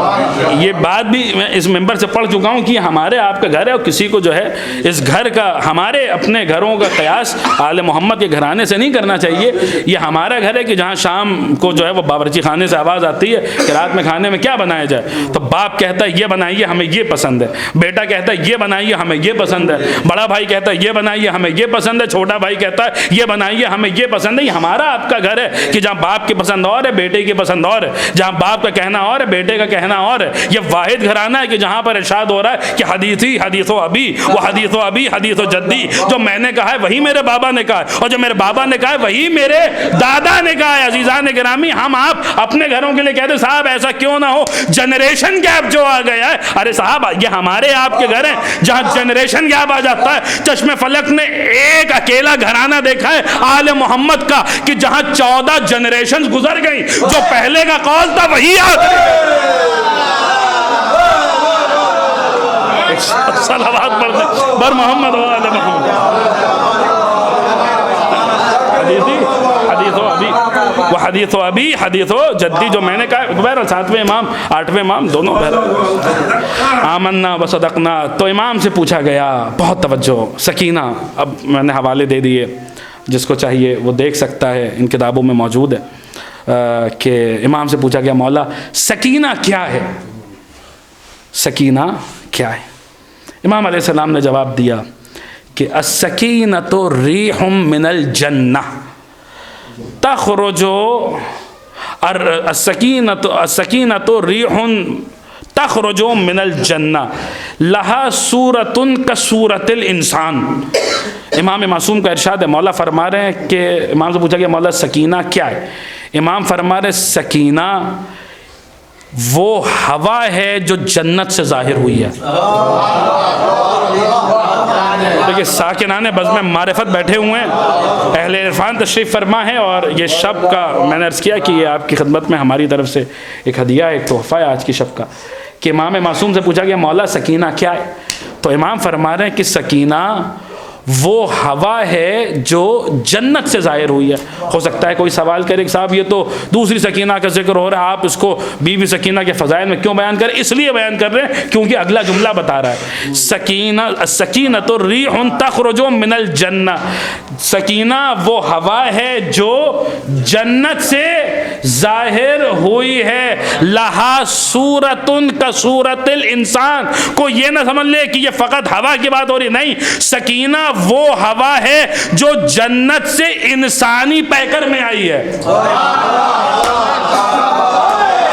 یہ بات بھی میں اس ممبر سے پڑھ چکا ہوں کہ ہمارے آپ کا گھر ہے، اور کسی کو جو ہے اس گھر کا، ہمارے اپنے گھروں کا قیاس آل محمد کے گھرانے سے نہیں کرنا چاہیے۔ یہ ہمارا گھر ہے کہ جہاں شام کو جو ہے وہ باورچی خانے سے آواز آتی ہے کہ رات میں کھانے میں کیا بنایا جائے، تو باپ کہتا ہے یہ بنائیے ہمیں یہ پسند ہے، بیٹا کہتا ہے یہ بنائیے ہمیں یہ پسند ہے، بڑا بھائی کہتا ہے یہ بنائیے ہمیں یہ پسند ہے، چھوٹا بھائی کہتا ہے یہ بنائیے ہمیں یہ پسند ہے۔ یہ ہمارا آپ کا گھر ہے کہ جہاں باپ کی پسند اور ہے، بیٹے کی پسند اور ہے، جہاں باپ کا کہنا اور ہے، بیٹے کا کہنا اور ہے۔ یہ واحد گھرانہ ہے کہ جہاں پر ارشاد ہو رہا ہے کہ حدیثی حدیث و ابی، وہ حدیث و ابی حدیث و جدی، جو میں نے کہا ہے وہی میرے بابا نے کہا ہے، اور جو میرے بابا نے کہا ہے وہی میرے دادا نے کہا ہے۔ عزیزان گرامی، ہم آپ اپنے گھروں کے لیے کہتے ہیں صاحب ایسا کیوں نہ ہو، جنریشن گیپ جو آ گیا ہے، ارے صاحب یہ ہمارے آپ کے گھر ہیں جہاں جنریشن گیپ آ جاتا ہے۔ چشم فلک نے ایک اکیلا گھرانہ دیکھا ہے آل محمد کا کہ جہاں 14 جنریشن گزر گئی، جو پہلے کا قول تھا وہی صلوات پڑھتے بر محمد و آل محمد۔ حدیث و ابی، وہ حدیث و ابی حدیث و جدی، جو میں نے کہا بہرحال 7ویں امام 8ویں امام دونوں بہرحال آمنا و صدقنا۔ تو امام سے پوچھا گیا، بہت توجہ، سکینہ، اب میں نے حوالے دے دیے، جس کو چاہیے وہ دیکھ سکتا ہے، ان کتابوں میں موجود ہے کہ امام سے پوچھا گیا مولا سکینہ کیا ہے، سکینہ کیا ہے؟ امام علیہ السلام نے جواب دیا کہ السکینۃ ریح من الجنہ تخرج، السکینۃ ریح تخرج من الجنہ لہا صورۃ کصورۃ الانسان۔ امام معصوم کا ارشاد ہے، مولا فرما رہے ہیں کہ امام سے پوچھا گیا مولا سکینہ کیا ہے؟ امام فرما رہے سکینہ وہ ہوا ہے جو جنت سے ظاہر ہوئی ہے۔ دیکھیں ساکنان بزم معرفت بیٹھے ہوئے ہیں، اہل عرفان تشریف فرما ہے، اور یہ شب کا میں نے عرض کیا کہ یہ آپ کی خدمت میں ہماری طرف سے ایک ہدیہ، ایک تحفہ ہے آج کی شب کا، کہ امام معصوم سے پوچھا گیا مولا سکینہ کیا ہے؟ تو امام فرما رہے ہیں کہ سکینہ وہ ہوا ہے جو جنت سے ظاہر ہوئی ہے۔ ہو سکتا ہے کوئی سوال کرے کہ صاحب یہ تو دوسری سکینہ کا ذکر ہو رہا ہے، آپ اس کو بی بی سکینہ کے فضائل میں کیوں بیان کریں؟ اس لیے بیان کر رہے ہیں کیونکہ اگلا جملہ بتا رہا ہے سکینہ السکینۃ ریح تخرج من الجنہ، سکینہ وہ ہوا ہے جو جنت سے ظاہر ہوئی ہے، لہا صورۃ کصورۃ الانسان۔ کو یہ نہ سمجھ لے کہ یہ فقط ہوا کی بات ہو رہی، نہیں، سکینہ وہ ہوا ہے جو جنت سے انسانی پیکر میں آئی ہے۔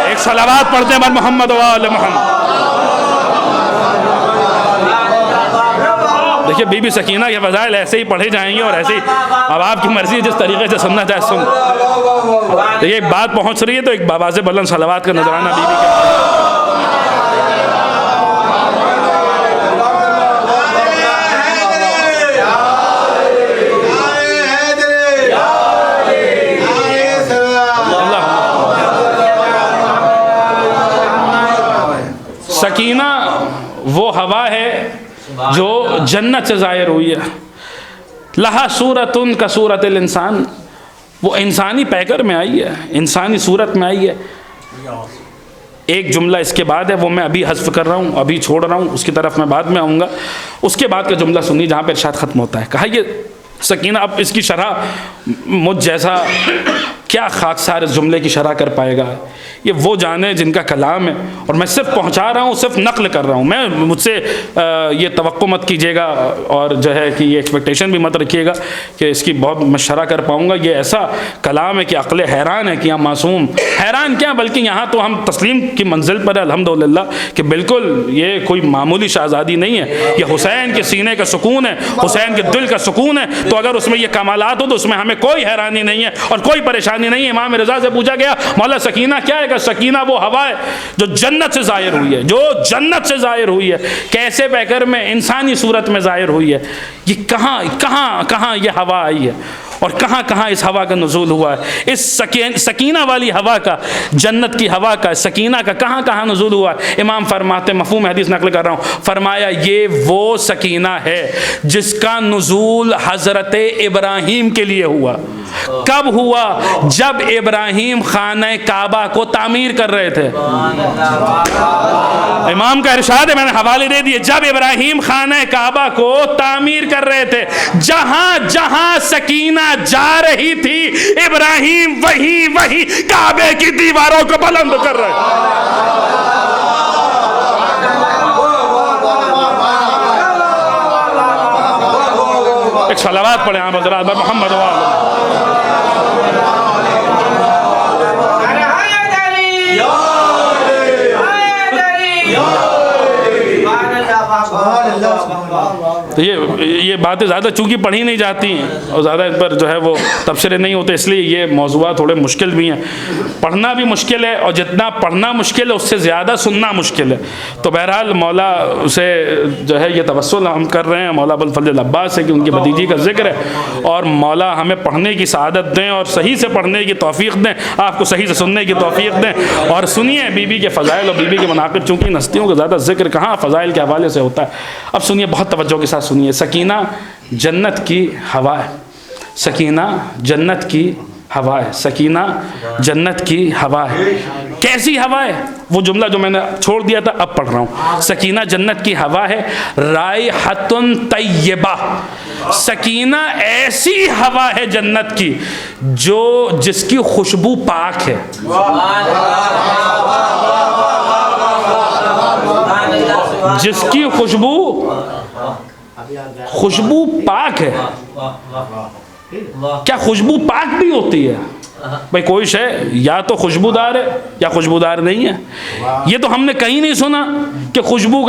ایک صلوات پڑھتے ہیں بر محمد و آل محمد۔ دیکھیے بی بی سکینہ کے فضائل ایسے ہی پڑھے جائیں گے، اور ایسے ہی اب آپ کی مرضی جس طریقے سے سننا چاہے سن۔ دیکھیے ایک بات پہنچ رہی ہے تو ایک باواز بلند صلوات کا نذرانہ بی بی کے سکینہ وہ ہوا ہے جو جنت سے ظاہر ہوئی ہے، لہا صورت کصورت الانسان، وہ انسانی پیکر میں آئی ہے، انسانی صورت میں آئی ہے۔ ایک جملہ اس کے بعد ہے، وہ میں ابھی حذف کر رہا ہوں، ابھی چھوڑ رہا ہوں، اس کی طرف میں بعد میں آؤں گا۔ اس کے بعد کا جملہ سنی جہاں پہ ارشاد ختم ہوتا ہے، کہا یہ سکینہ اب اس کی شرح مجھ جیسا کیا خاکسار اس جملے کی شرح کر پائے گا، یہ وہ جانے جن کا کلام ہے، اور میں صرف پہنچا رہا ہوں، صرف نقل کر رہا ہوں. مجھ سے یہ توقع مت کیجیے گا اور جو ہے کہ یہ ایکسپیکٹیشن بھی مت رکھیے گا کہ اس کی بہت میں شرح کر پاؤں گا. یہ ایسا کلام ہے کہ عقل حیران ہے کہ ہم معصوم حیران کیا، بلکہ یہاں تو ہم تسلیم کی منزل پر ہے الحمدللہ کہ بالکل یہ کوئی معمولی شہزادی نہیں ہے، یہ حسین کے سینے کا سکون ہے، حسین کے دل کا سکون ہے. تو اگر اس میں یہ کمالات ہو تو اس میں ہمیں کوئی حیرانی نہیں ہے اور کوئی پریشانی نہیں ہے. امام رضا سے پوچھا گیا مولا سکینہ کیا ہے؟ کہ سکینہ وہ ہوا ہے جو جنت سے ظاہر ہوئی ہے، جو جنت سے ظاہر ہوئی ہے. کیسے بہ کر میں انسانی صورت میں ظاہر ہوئی ہے؟ یہ کہاں یہ ہوا آئی ہے اور کہاں کہاں اس ہوا کا نزول ہوا ہے؟ اس سکینہ والی ہوا کا، جنت کی ہوا کا، سکینہ کا کہاں کہاں نزول ہوا ہے؟ امام فرماتے، مفہوم حدیث نقل کر رہا ہوں، فرمایا یہ وہ سکینہ ہے جس کا نزول حضرت ابراہیم کے لیے ہوا. کب ہوا؟ جب ابراہیم خانہ کعبہ کو تعمیر کر رہے تھے. امام کا ارشاد ہے، میں نے حوالے دے دیے. جب ابراہیم خانہ کعبہ کو تعمیر کر رہے تھے، جہاں جہاں سکینہ جا رہی تھی ابراہیم وہی کعبے کی دیواروں کو بلند کر رہے تھے. ایک صلوات پڑھیں آپ حضرات محمد تو یہ باتیں زیادہ چونکہ پڑھی نہیں جاتی ہیں اور زیادہ اس پر جو ہے وہ تبصرے نہیں ہوتے، اس لیے یہ موضوعات تھوڑے مشکل بھی ہیں. پڑھنا بھی مشکل ہے اور جتنا پڑھنا مشکل ہے اس سے زیادہ سننا مشکل ہے. تو بہرحال مولا سے جو ہے یہ توسل ہم کر رہے ہیں مولا ابوالفضل عباس سے کہ ان کی بھتیجی کا ذکر ہے، اور مولا ہمیں پڑھنے کی سعادت دیں اور صحیح سے پڑھنے کی توفیق دیں، آپ کو صحیح سے سننے کی توفیق دیں. اور سنیے بی بی کے فضائل اور بی بی کے مناقب، چونکہ ان ہستیوں کا زیادہ ذکر کہاں فضائل کے حوالے سے ہوتا ہے. اب سنیے بہت توجہ کے ساتھ سنیے. سکینہ جنت کی ہوا ہے، سکینہ جنت کی ہوا ہے، سکینہ جنت کی ہوا ہے. کیسی ہوا ہے؟ وہ جملہ جو میں نے چھوڑ دیا تھا اب پڑھ رہا ہوں. سکینہ جنت کی ہوا ہے، رائحۃ طیبہ. سکینہ ایسی ہوا ہے جنت کی جس کی خوشبو پاک ہے. جس کی خوشبو پاک ہے. کیا خوشبو پاک بھی ہوتی ہے؟ بھئی کوئی شے یا تو خوشبودار ہے یا خوشبودار نہیں ہے. یہ تو ہم نے کہیں نہیں سنا کہ خوشبو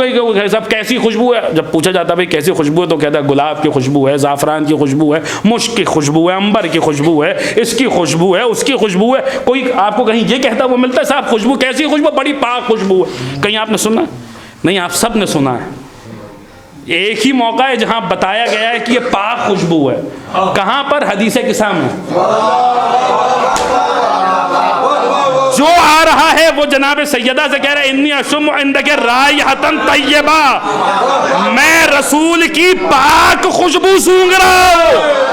صاحب کیسی خوشبو ہے. جب پوچھا جاتا ہے کیسی خوشبو ہے تو کہتا ہے گلاب کی خوشبو ہے، زعفران کی خوشبو ہے، مشک کی خوشبو ہے، عنبر کی خوشبو ہے، اس کی خوشبو ہے، اس کی خوشبو ہے. کوئی آپ کو کہیں یہ کہتا وہ ملتا ہے صاحب خوشبو کیسی خوشبو؟ بڑی پاک خوشبو ہے. کہیں آپ نے سنا؟ نہیں، آپ سب نے سنا ہے. ایک ہی موقع ہے جہاں بتایا گیا ہے کہ یہ پاک خوشبو ہے. کہاں پر؟ حدیث قصہ میں. جو آ رہا ہے وہ جناب سیدہ سے کہہ رہا ہے انی اشم عندک رائحۃ طیبہ، میں رسول کی پاک خوشبو سونگھ رہا ہوں.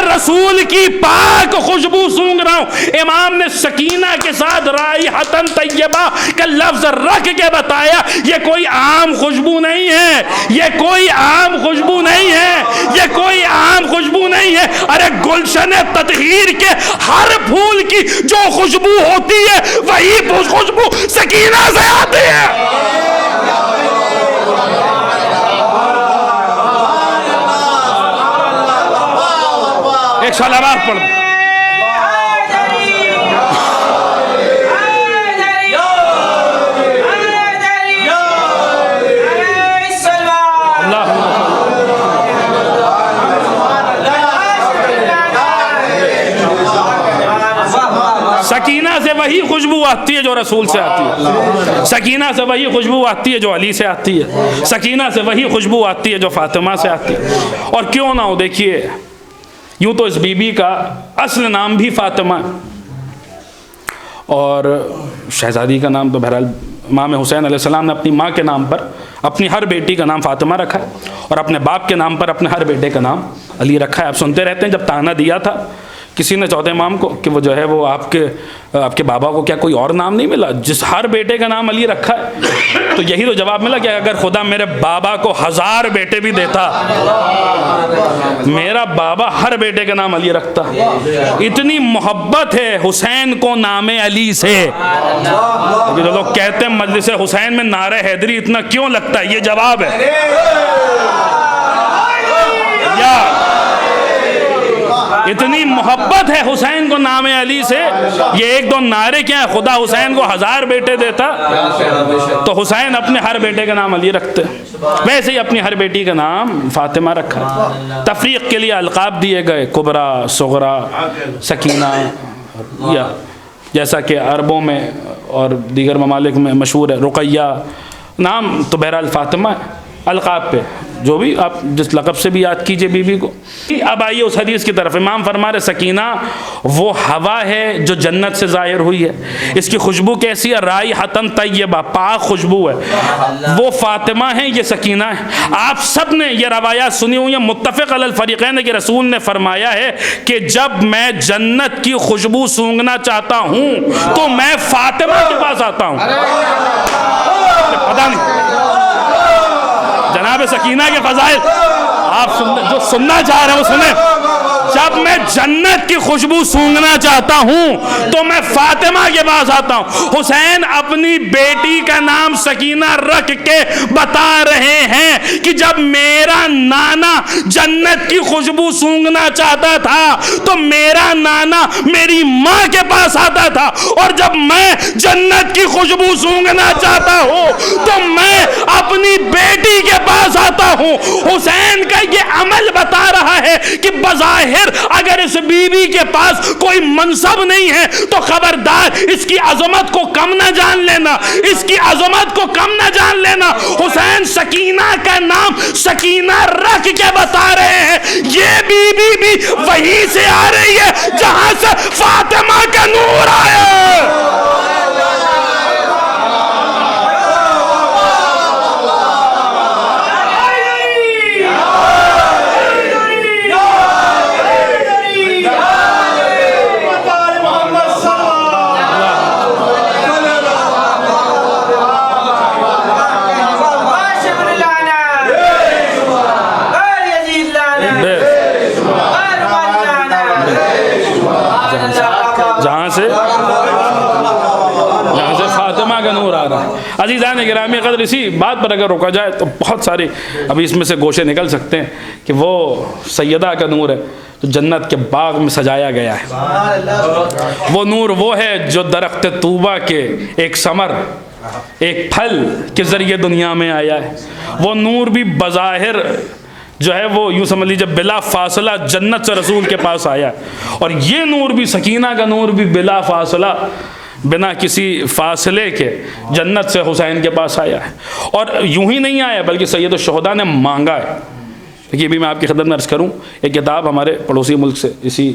رسول کی پاک خوشبو سونگھ رہا ہوں. امام نے سکینہ کے ساتھ رائحۃ طیبہ کا لفظ رکھ کے بتایا یہ کوئی عام خوشبو نہیں ہے، یہ کوئی عام خوشبو نہیں ہے، یہ کوئی عام خوشبو نہیں ہے. ارے گلشن تطہیر کے ہر پھول کی جو خوشبو ہوتی ہے وہی خوشبو سکینہ سے آتی ہے. ایک صلوات پڑھ دیں. سکینہ سے وہی خوشبو آتی ہے جو رسول سے آتی ہے. سکینہ سے وہی خوشبو آتی ہے جو علی سے آتی ہے. سکینہ سے وہی خوشبو آتی ہے جو فاطمہ سے آتی ہے. اور کیوں نہ ہو، دیکھیے یوں تو اس بی بی کا اصل نام بھی فاطمہ ہے اور شہزادی کا نام تو بہرحال امام حسین علیہ السلام نے اپنی ماں کے نام پر اپنی ہر بیٹی کا نام فاطمہ رکھا ہے اور اپنے باپ کے نام پر اپنے ہر بیٹے کا نام علی رکھا ہے. آپ سنتے رہتے ہیں جب تانا دیا تھا کسی نے چوتھے امام کو کہ وہ جو ہے وہ آپ کے بابا کو کیا کوئی اور نام نہیں ملا؟ جس ہر بیٹے کا نام علی رکھا ہے، تو یہی تو جواب ملا کہ اگر خدا میرے بابا کو 1000 بیٹے بھی دیتا، میرا بابا ہر بیٹے کا نام علی رکھتا۔ اتنی محبت ہے حسین کو نام علی سے۔ جو لوگ کہتے ہیں مجلس حسین میں نعرہ حیدری اتنا کیوں لگتا ہے، یہ جواب ہے۔ یا اتنی محبت ہے حسین کو نام علی سے، یہ ایک دو نعرے کیا ہے؟ خدا حسین کو 1000 بیٹے دیتا تو حسین اپنے ہر بیٹے کا نام علی رکھتے، ویسے ہی اپنی ہر بیٹی کا نام فاطمہ رکھا۔ تفریق کے لیے القاب دیے گئے، کبرا، صغرا، سکینہ، یا جیسا کہ عربوں میں اور دیگر ممالک میں مشہور ہے رقیہ، نام تو بہرحال فاطمہ ہے۔ القاب پہ جو بھی آپ جس لقب سے بھی یاد کیجئے بی بی کو۔ اب آئیے اس حدیث کی طرف۔ امام فرما رہے سکینہ وہ ہوا ہے جو جنت سے ظاہر ہوئی ہے، اس کی خوشبو کیسی ہے؟ رائحۃ طیبہ، پاک خوشبو ہے۔ وہ فاطمہ ہیں، یہ سکینہ ہے۔ آپ سب نے یہ روایات سنی ہوئی ہیں، متفق علی الفریقین کہ رسول نے فرمایا ہے کہ جب میں جنت کی خوشبو سونگھنا چاہتا ہوں تو میں فاطمہ کے پاس آتا ہوں۔ پتہ نہیں جناب سکینہ کے فضائل آپ جو سننا چاہ رہے ہیں وہ سنیں۔ جب میں جنت کی خوشبو سونگھنا چاہتا ہوں تو میں فاطمہ کے پاس آتا ہوں۔ حسین اپنی بیٹی کا نام سکینہ رکھ کے بتا رہے ہیں کہ جب میرا نانا جنت کی خوشبو سونگھنا چاہتا تھا تو میرا نانا میری ماں کے پاس آتا تھا، اور جب میں جنت کی خوشبو سونگھنا چاہتا ہوں تو میں اپنی بیٹی کے پاس آتا ہوں۔ حسین کا یہ عمل بتا رہا ہے کہ بظاہر اگر اس بی بی کے پاس کوئی منصب نہیں ہے تو خبردار اس کی عظمت کو کم نہ جان لینا، اس کی عظمت کو کم نہ جان لینا۔ حسین سکینہ کا نام سکینہ رکھ کے بتا رہے ہیں یہ بی بی بھی وہیں سے آ رہی ہے جہاں سے فاطمہ کا نور آیا۔ جہاں سے فاطمہ کا نور آ رہا ہے۔ عزیزان گرامی قدر، اسی بات پر اگر رکا جائے تو بہت سارے ابھی اس میں سے گوشے نکل سکتے ہیں کہ وہ سیدہ کا نور ہے جو جنت کے باغ میں سجایا گیا ہے۔ وہ نور وہ ہے جو درخت طوبہ کے ایک ثمر، ایک پھل کے ذریعے دنیا میں آیا ہے۔ وہ نور بھی بظاہر جو ہے وہ یوں سمجھ لیجیے بلا فاصلہ جنت سے رسول کے پاس آیا، اور یہ نور بھی سکینہ کا نور بھی بلا فاصلہ، بنا کسی فاصلے کے جنت سے حسین کے پاس آیا ہے۔ اور یوں ہی نہیں آیا بلکہ سید الشہداء نے مانگا ہے۔ دیکھیے بھی میں آپ کی خدمت میں عرض کروں، ایک کتاب ہمارے پڑوسی ملک سے اسی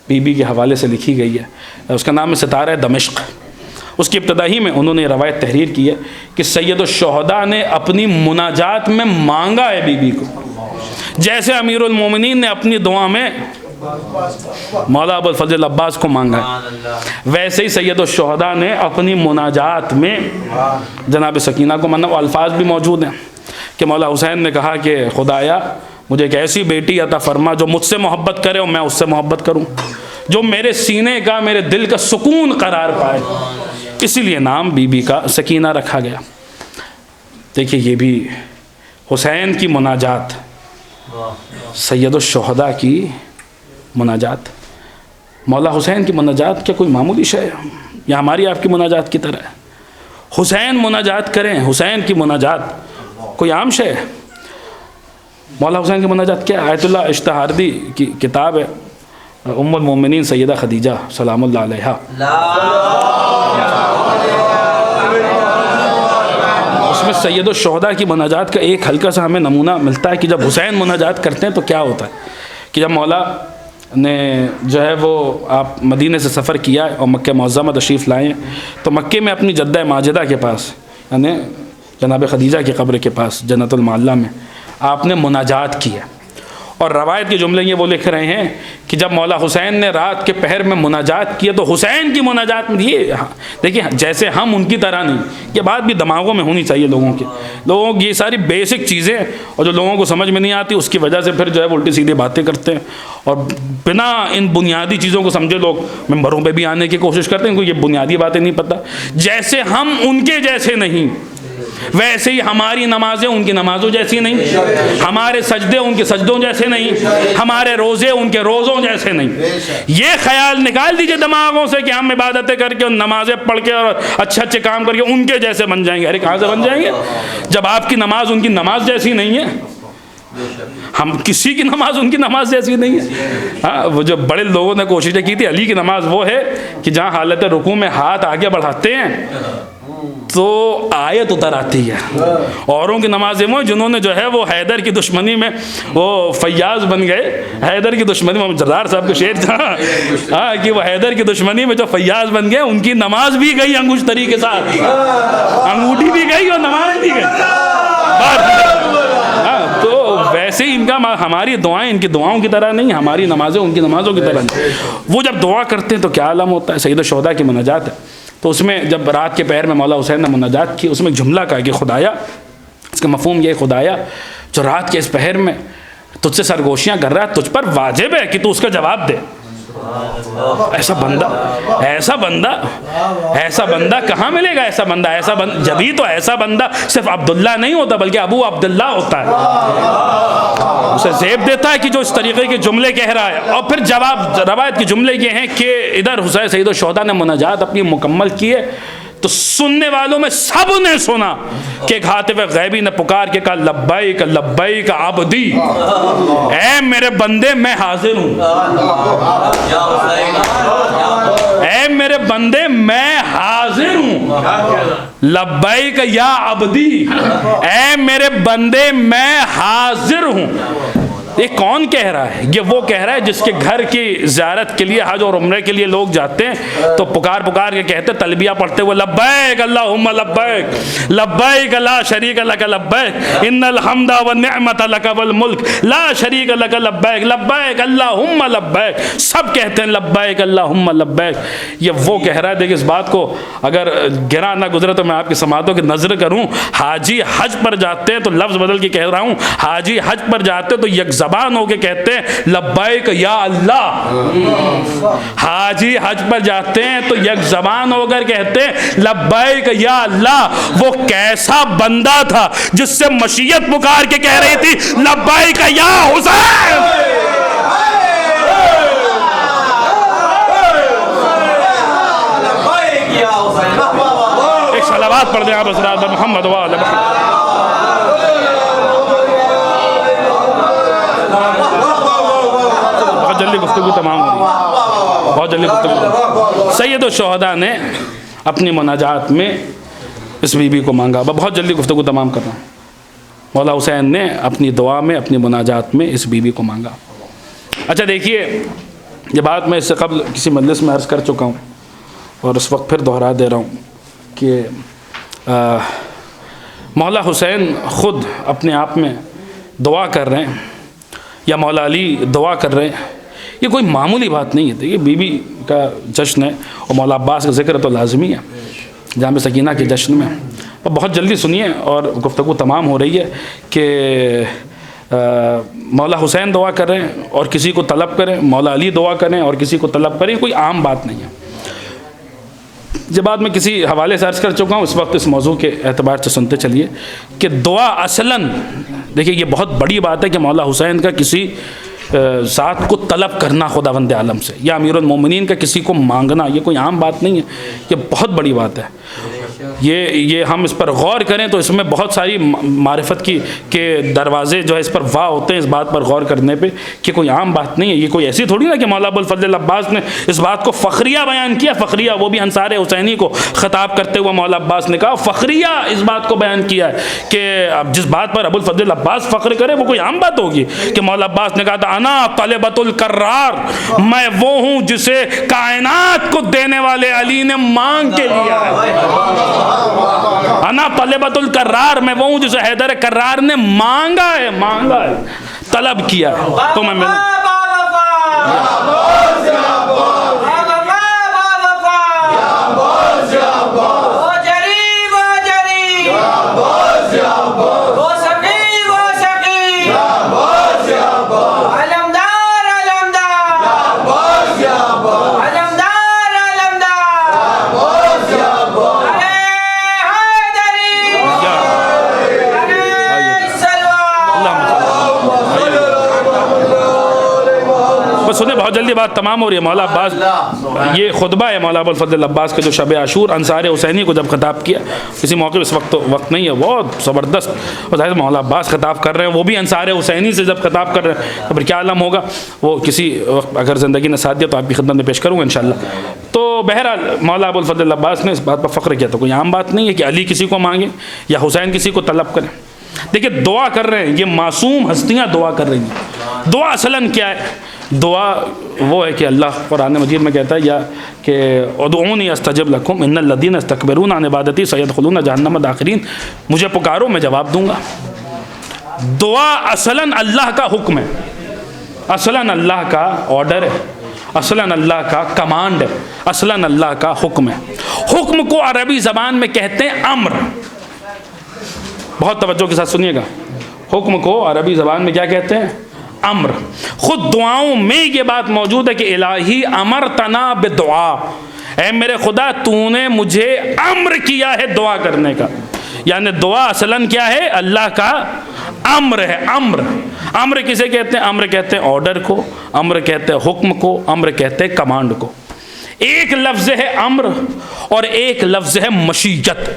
بی بی کے حوالے سے لکھی گئی ہے، اس کا نام ہے ستارہ دمشق۔ اس کی ابتدائی میں انہوں نے روایت تحریر کی ہے کہ سید الشہداء نے اپنی مناجات میں مانگا ہے بی بی کو، جیسے امیر المومنین نے اپنی دعا میں مولا ابو الفضل عباس کو مانگا ہے، ویسے ہی سید الشہداء نے اپنی مناجات میں جناب سکینہ کو مانگا۔ وہ الفاظ بھی موجود ہیں کہ مولا حسین نے کہا کہ خدایا مجھے ایک ایسی بیٹی عطا فرما جو مجھ سے محبت کرے اور میں اس سے محبت کروں، جو میرے سینے کا، میرے دل کا سکون قرار پائے۔ اسی لیے نام بی بی کا سکینہ رکھا گیا۔ دیکھیے یہ بھی حسین کی مناجات، سید الشہداء کی مناجات، مولا حسین کی مناجات کیا کوئی معمولی شے ہے یا ہماری آپ کی مناجات کی طرح ہے؟ حسین مناجات کریں، حسین کی مناجات کوئی عام شے ہے؟ مولا حسین کی مناجات کیا ہے؟ آیت اللہ اشتہاردی کی کتاب ہے، ام المومنین سیدہ خدیجہ سلام اللہ علیہا، اس میں سید الشہداء کی مناجات کا ایک ہلکا سا ہمیں نمونہ ملتا ہے کہ جب حسین مناجات کرتے ہیں تو کیا ہوتا ہے کہ جب مولا نے جو ہے وہ آپ مدینے سے سفر کیا اور مکہ معظمہ تشریف لائے ہیں تو مکے میں اپنی جدہ ماجدہ کے پاس یعنی جناب خدیجہ کی قبر کے پاس جنت المعلیٰ میں آپ نے مناجات کی ہے، اور روایت کے جملے یہ وہ لکھ رہے ہیں کہ جب مولا حسین نے رات کے پہر میں مناجات کیا تو حسین کی مناجات میں یہ دیکھیے جیسے ہم ان کی طرح نہیں، یہ بات بھی دماغوں میں ہونی چاہیے لوگوں کی یہ ساری بیسک چیزیں، اور جو لوگوں کو سمجھ میں نہیں آتی اس کی وجہ سے پھر جو ہے وہ الٹی سیدھی باتیں کرتے ہیں، اور بنا ان بنیادی چیزوں کو سمجھے لوگ ممبروں پہ بھی آنے کی کوشش کرتے ہیں، ان کو یہ بنیادی باتیں نہیں پتہ۔ جیسے ہم ان کے جیسے نہیں ویسے ہی ہماری نمازیں ان کی نمازوں جیسی نہیں، ہمارے سجدے ان کے سجدوں جیسے نہیں، ہمارے روزے ان کے روزوں جیسے نہیں۔ یہ خیال نکال دیجئے دماغوں سے کہ ہم عبادتیں کر کے نمازیں پڑھ کے اور اچھے اچھے کام کر کے ان کے جیسے بن جائیں گے۔ ارے کہاں سے بن جائیں گے جب آپ کی نماز ان کی نماز جیسی نہیں ہے؟ ہم کسی کی نماز ان کی نماز جیسی نہیں ہے۔ ہاں وہ جو بڑے لوگوں نے کوششیں کی تھی، علی کی نماز وہ ہے کہ جہاں حالت رکوع میں ہاتھ آگے بڑھاتے ہیں تو آیت اتر آتی ہے۔ اوروں کی نمازیں وہ جنہوں نے جو ہے وہ حیدر کی دشمنی میں وہ فیاض بن گئے، حیدر کی دشمنی میں جرار صاحب کو شعر تھا کہ وہ حیدر کی دشمنی میں جو فیاض بن گئے، ان کی نماز بھی گئی انگوش تری کے ساتھ، انگوٹھی بھی گئی اور نماز بھی گئی۔ تو ویسے ہی ان کا ہماری دعائیں ان کی دعاؤں کی طرح نہیں، ہماری نمازیں ان کی نمازوں کی طرح نہیں۔ وہ جب دعا کرتے ہیں تو کیا عالم ہوتا ہے۔ سید الشہداء کی مناجات ہے، تو اس میں جب رات کے پہر میں مولا حسین نے مناجات کی، اس میں ایک جملہ کہا کہ خدایا، اس کا مفہوم یہ خدایا جو رات کے اس پہر میں تجھ سے سرگوشیاں کر رہا ہے، تجھ پر واجب ہے کہ تو اس کا جواب دے۔ ایسا بندہ کہاں ملے گا؟ ایسا بندہ جبھی تو ایسا بندہ صرف عبداللہ نہیں ہوتا بلکہ ابو عبداللہ ہوتا ہے، اسے زیب دیتا ہے کہ جو اس طریقے کے جملے کہہ رہا ہے۔ اور پھر جواب روایت کے جملے یہ ہیں کہ ادھر حسین سید الشہداء نے مناجات اپنی مکمل کیے تو سننے والوں میں سب نے سنا کہ ایک ہاتف غیبی نے پکار کے کہا لبیک لبیک عبدی، اے میرے بندے میں حاضر ہوں، اے میرے بندے میں حاضر ہوں، لبیک یا عبدی، اے میرے بندے میں حاضر ہوں۔ یہ کون کہہ رہا ہے؟ یہ وہ کہہ رہا ہے جس کے گھر کی زیارت کے لیے حج اور عمرے کے لیے لوگ جاتے ہیں تو پکار کے کہتے تلبیہ پڑھتے ہوئے لبیک اللہم لبیک لبیک لا شریک لک لبیک ان الحمد والنعمت لک والملک لا شریک لک لبیک لبیک اللہم لبیک، سب کہتے ہیں لبیک اللہم لبیک۔ یہ وہ کہہ رہا ہے۔ دیکھیں اس بات کو اگر گرا نہ گزرے تو میں آپ کی سماعتوں کی نظر کروں، حاجی حج پر جاتے ہیں تو لفظ بدل کے کہہ رہا ہوں، حاجی حج پر جاتے تو یک زبان ہو کے کہتے ہیں لبیک یا اللہ، حاجی حج پر جاتے ہیں تو یک زبان ہو کر کہتے ہیں لبیک یا اللہ۔ وہ کیسا بندہ تھا جس سے مشیت پکار کے کہہ رہی تھی لبیک یا حسین۔ ایک صلوات پڑھ دیں آپ حضرات محمد و آل محمد۔ جلدی گفتگو تمام ہو رہی ہے، بہت جلدی گفتگو۔ سید الشہداء نے اپنی مناجات میں اس بی بی کو مانگا، بہت جلدی گفتگو تمام کر رہا ہوں۔ مولا حسین نے اپنی دعا میں اپنی مناجات میں اس بی بی کو مانگا۔ اچھا دیکھیے، یہ بات میں اس سے قبل کسی مجلس میں عرض کر چکا ہوں اور اس وقت پھر دہرا دے رہا ہوں کہ مولا حسین خود اپنے آپ میں دعا کر رہے ہیں یا مولا علی دعا کر رہے ہیں، یہ کوئی معمولی بات نہیں ہے۔ دیکھیے بی بی کا جشن ہے اور مولا عباس کا ذکر تو لازمی ہے جامع سکینہ کے جشن میں۔ اور بہت جلدی سنیے اور گفتگو تمام ہو رہی ہے کہ مولا حسین دعا کر رہے ہیں اور کسی کو طلب کریں، مولا علی دعا کریں اور کسی کو طلب کریں، کوئی عام بات نہیں ہے۔ جب بات میں کسی حوالے سے عرض کر چکا ہوں، اس وقت اس موضوع کے اعتبار سے سنتے چلیے کہ دعا اصلاً دیکھیے یہ بہت بڑی بات ہے کہ مولا حسین کا کسی ذات کو طلب کرنا خداوند عالم سے یا امیر المومنین کا کسی کو مانگنا، یہ کوئی عام بات نہیں ہے، یہ بہت بڑی بات ہے۔ یہ ہم اس پر غور کریں تو اس میں بہت ساری معرفت کے دروازے جو ہے اس پر واہ ہوتے ہیں، اس بات پر غور کرنے پہ کہ کوئی عام بات نہیں ہے۔ یہ کوئی ایسی تھوڑی نا کہ مولا ابوالفضل عباس نے اس بات کو فخریہ بیان کیا، فخریہ وہ بھی انصار حسینی کو خطاب کرتے ہوئے مولا عباس نے کہا فخریہ اس بات کو بیان کیا ہے کہ اب جس بات پر ابوالفضل عباس فخر کرے وہ کوئی عام بات ہوگی کہ مولا عباس نے کہا تھا انا طلبۃ القرار، میں وہ ہوں جسے کائنات کو دینے والے علی نے مانگ کے لیا ہے۔ انا طلبۃ القرار، میں وہ ہوں جسے حیدر کرار نے مانگا ہے۔ طلب کیا تو میں ملوں. سنیں بہت جلدی بات تمام ہو رہی ہے. مولا عباس, یہ خطبہ ہے مولا ابو الفضل عباس کے جو شب عاشور انصار حسینی کو جب خطاب کیا, کسی موقع اس وقت تو وقت نہیں ہے, بہت زبردست. اور ظاہر مولا عباس خطاب کر رہے ہیں, وہ بھی انصار حسینی سے جب خطاب کر رہے ہیں تو پھر کیا عالم ہوگا. وہ کسی وقت اگر زندگی نے ساتھ دیا تو آپ کی خدمت میں پیش کروں گا انشاءاللہ. تو بہرحال مولا ابو الفضل عباس نے اس بات پر فخر کیا. تو کوئی عام بات نہیں ہے کہ علی کسی کو مانگیں یا حسین کسی کو طلب کریں. دیکھیں دعا کر رہے ہیں, یہ معصوم ہستیاں دعا کر رہی ہیں. دعا اصلاً کیا ہے؟ دعا وہ ہے کہ اللہ قرآن مجید میں کہتا ہے یا کہ ادعونی استجب لکم ان الذین استکبرون عن عبادتی سیدخلون جہنم داخرین, مجھے پکارو میں جواب دوں گا. دعا اصلاً اللہ کا حکم ہے, اصلاً اللہ کا آرڈر ہے, اصلاً اللہ کا کمانڈ ہے, اصلاً اللہ کا حکم ہے. حکم کو عربی زبان میں کہتے ہیں امر. بہت توجہ کے ساتھ سنیے گا, حکم کو عربی زبان میں کیا کہتے ہیں؟ امر. خود دعاؤں میں یہ بات موجود ہے کہ الہی امرتنا بدعا, اے میرے خدا تو نے مجھے امر کیا ہے دعا کرنے کا. یعنی دعا اصلاً کیا ہے؟ اللہ کا امر ہے. امر, امر کسے کہتے ہیں؟ امر کہتے ہیں آرڈر کو, امر کہتے ہیں حکم کو, امر کہتے ہیں کمانڈ کو. ایک لفظ ہے امر اور ایک لفظ ہے مشیت.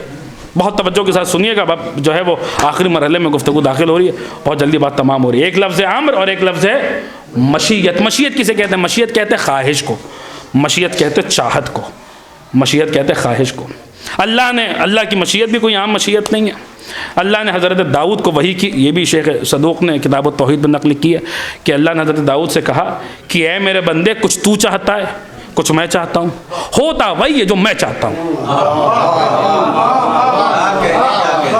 بہت توجہ کے ساتھ سنیے گا, جو ہے وہ آخری مرحلے میں گفتگو داخل ہو رہی ہے, بہت جلدی بات تمام ہو رہی ہے. ایک لفظ ہے امر اور ایک لفظ ہے مشیت. مشیت کسے کہتے ہیں؟ مشیت کہتے ہیں خواہش کو, مشیت کہتے ہیں چاہت کو, مشیت کہتے ہیں خواہش کو. اللہ کی مشیت بھی کوئی عام مشیت نہیں ہے. اللہ نے حضرت داؤد کو وحی کی, یہ بھی شیخ صدوق نے کتاب التوحید میں نقل کی ہے کہ اللہ نے حضرت داؤد سے کہا کہ اے میرے بندے کچھ تو چاہتا ہے کچھ میں چاہتا ہوں, ہوتا وہی ہے جو میں چاہتا ہوں.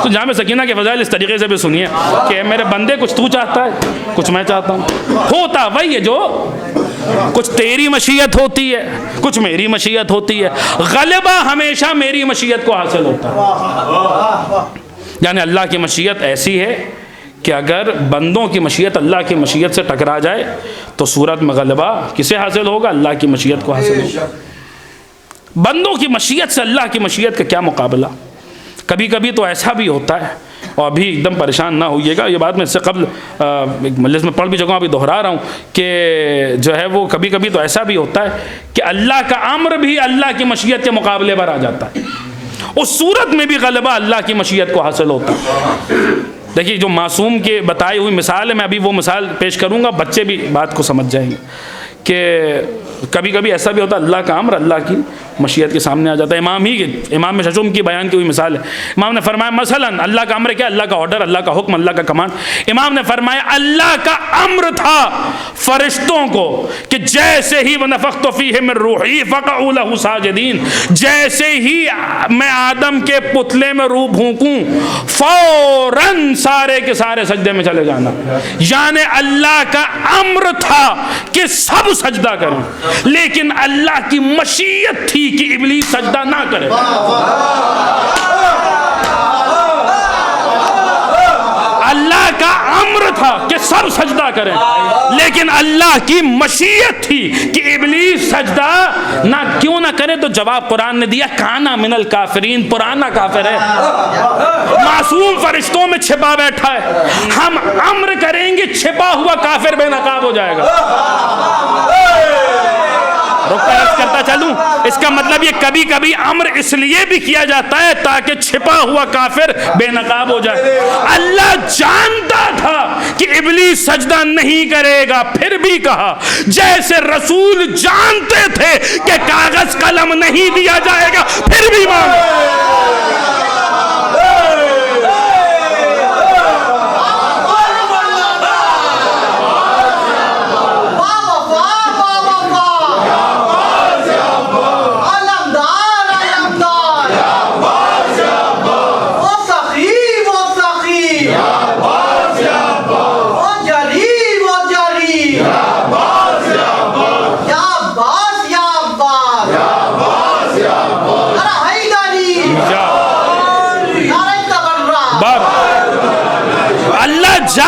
تو جامع سکینہ کے فضائل اس طریقے سے بھی سنیے کہ اے میرے بندے کچھ تو چاہتا ہے کچھ میں چاہتا ہوں, ہوتا وہی ہے جو کچھ تیری مشیت ہوتی ہے کچھ میری مشیت ہوتی ہے, غلبہ ہمیشہ میری مشیت کو حاصل ہوتا ہے. یعنی اللہ کی مشیت ایسی ہے کہ اگر بندوں کی مشیت اللہ کی مشیت سے ٹکرا جائے تو صورت میں غلبہ کسے حاصل ہوگا؟ اللہ کی مشیت کو حاصل ہوگا. بندوں کی مشیت سے اللہ کی مشیت کا کیا مقابلہ. کبھی کبھی تو ایسا بھی ہوتا ہے, اور ابھی ایک دم پریشان نہ ہوئیے گا, یہ بات میں اس سے قبل ایک مجلس میں پڑھ بھی چکا ہوں, ابھی دہرا رہا ہوں کہ جو ہے وہ کبھی کبھی تو ایسا بھی ہوتا ہے کہ اللہ کا امر بھی اللہ کی مشیت کے مقابلے پر آ جاتا ہے, اس صورت میں بھی غلبہ اللہ کی مشیت کو حاصل ہوتا ہے. دیکھیے جو معصوم کے بتائی ہوئی مثال ہے, میں ابھی وہ مثال پیش کروں گا, بچے بھی بات کو سمجھ جائیں گے کہ کبھی کبھی ایسا بھی ہوتا ہے اللہ کا امر اللہ کی مشیت کے سامنے آ جاتا ہے. امام ششم کی بیان کی ہوئی مثال ہے. امام نے فرمایا مثلا اللہ کا امر کیا؟ اللہ کا آرڈر, اللہ کا حکم, اللہ کا کمانڈ. امام نے فرمایا اللہ کا امر تھا فرشتوں کو کہ جیسے ہی وَنَفَخْتُ فِيهِ مِن رُوحِي فَقَعُوا لَهُ سَاجِدِينَ, جیسے ہی میں آدم کے پتلے میں روح پھونکوں فوراً سارے کے سارے سجدے میں چلے جانا. یعنی اللہ کا امر تھا کہ سب سجدہ کریں, لیکن اللہ کی مشیت تھی کہ ابلیس سجدہ نہ کرے. اللہ کا امر تھا کہ سب سجدہ کریں, لیکن اللہ کی مشیت تھی کہ ابلیس سجدہ نہ کیوں نہ کرے. تو جواب قرآن نے دیا کانا من الکافرین, پرانا کافر ہے, معصوم فرشتوں میں چھپا بیٹھا ہے. ہم امر کریں گے چھپا ہوا کافر بے نقاب ہو جائے گا. کرتا چلوں, اس کا مطلب یہ کبھی کبھی امر اس لیے بھی کیا جاتا ہے تاکہ چھپا ہوا کافر بے نقاب ہو جائے. اللہ جانتا تھا کہ ابلیس سجدہ نہیں کرے گا, پھر بھی کہا. جیسے رسول جانتے تھے کہ کاغذ قلم نہیں دیا جائے گا, پھر بھی مانگے.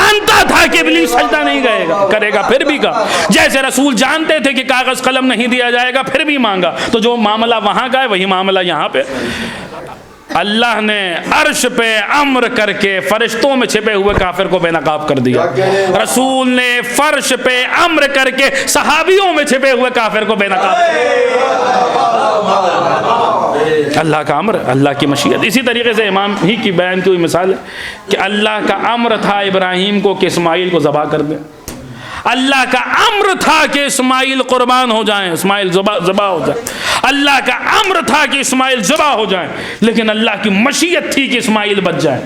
جانتا تھا کہ ابلیس سجدہ نہیں کرے گا، پھر بھی کہا. جیسے رسول جانتے تھے کہ کاغذ قلم نہیں دیا جائے گا، پھر بھی مانگا. تو جو معاملہ وہاں کا ہے وہی معاملہ یہاں پہ. اللہ نے عرش پہ امر کر کے فرشتوں میں چھپے ہوئے کافر کو بے نقاب کر دیا. رسول نے فرش پہ امر کر کے صحابیوں میں چھپے ہوئے کافر کو بے نقاب کر دیا. اللہ کا امر، اللہ کی مشیت. اسی طریقے سے امام ہی کی بیان کی ہوئی مثال ہے کہ اللہ کا امر تھا ابراہیم کو کہ اسماعیل کو ذبح کر دیں. اللہ کا امر تھا کہ اسماعیل قربان ہو جائیں، اسماعیل ذبح ہو جائیں. اللہ کا امر تھا کہ اسماعیل ذبح ہو جائیں، لیکن اللہ کی مشیت تھی کہ اسماعیل بچ جائیں.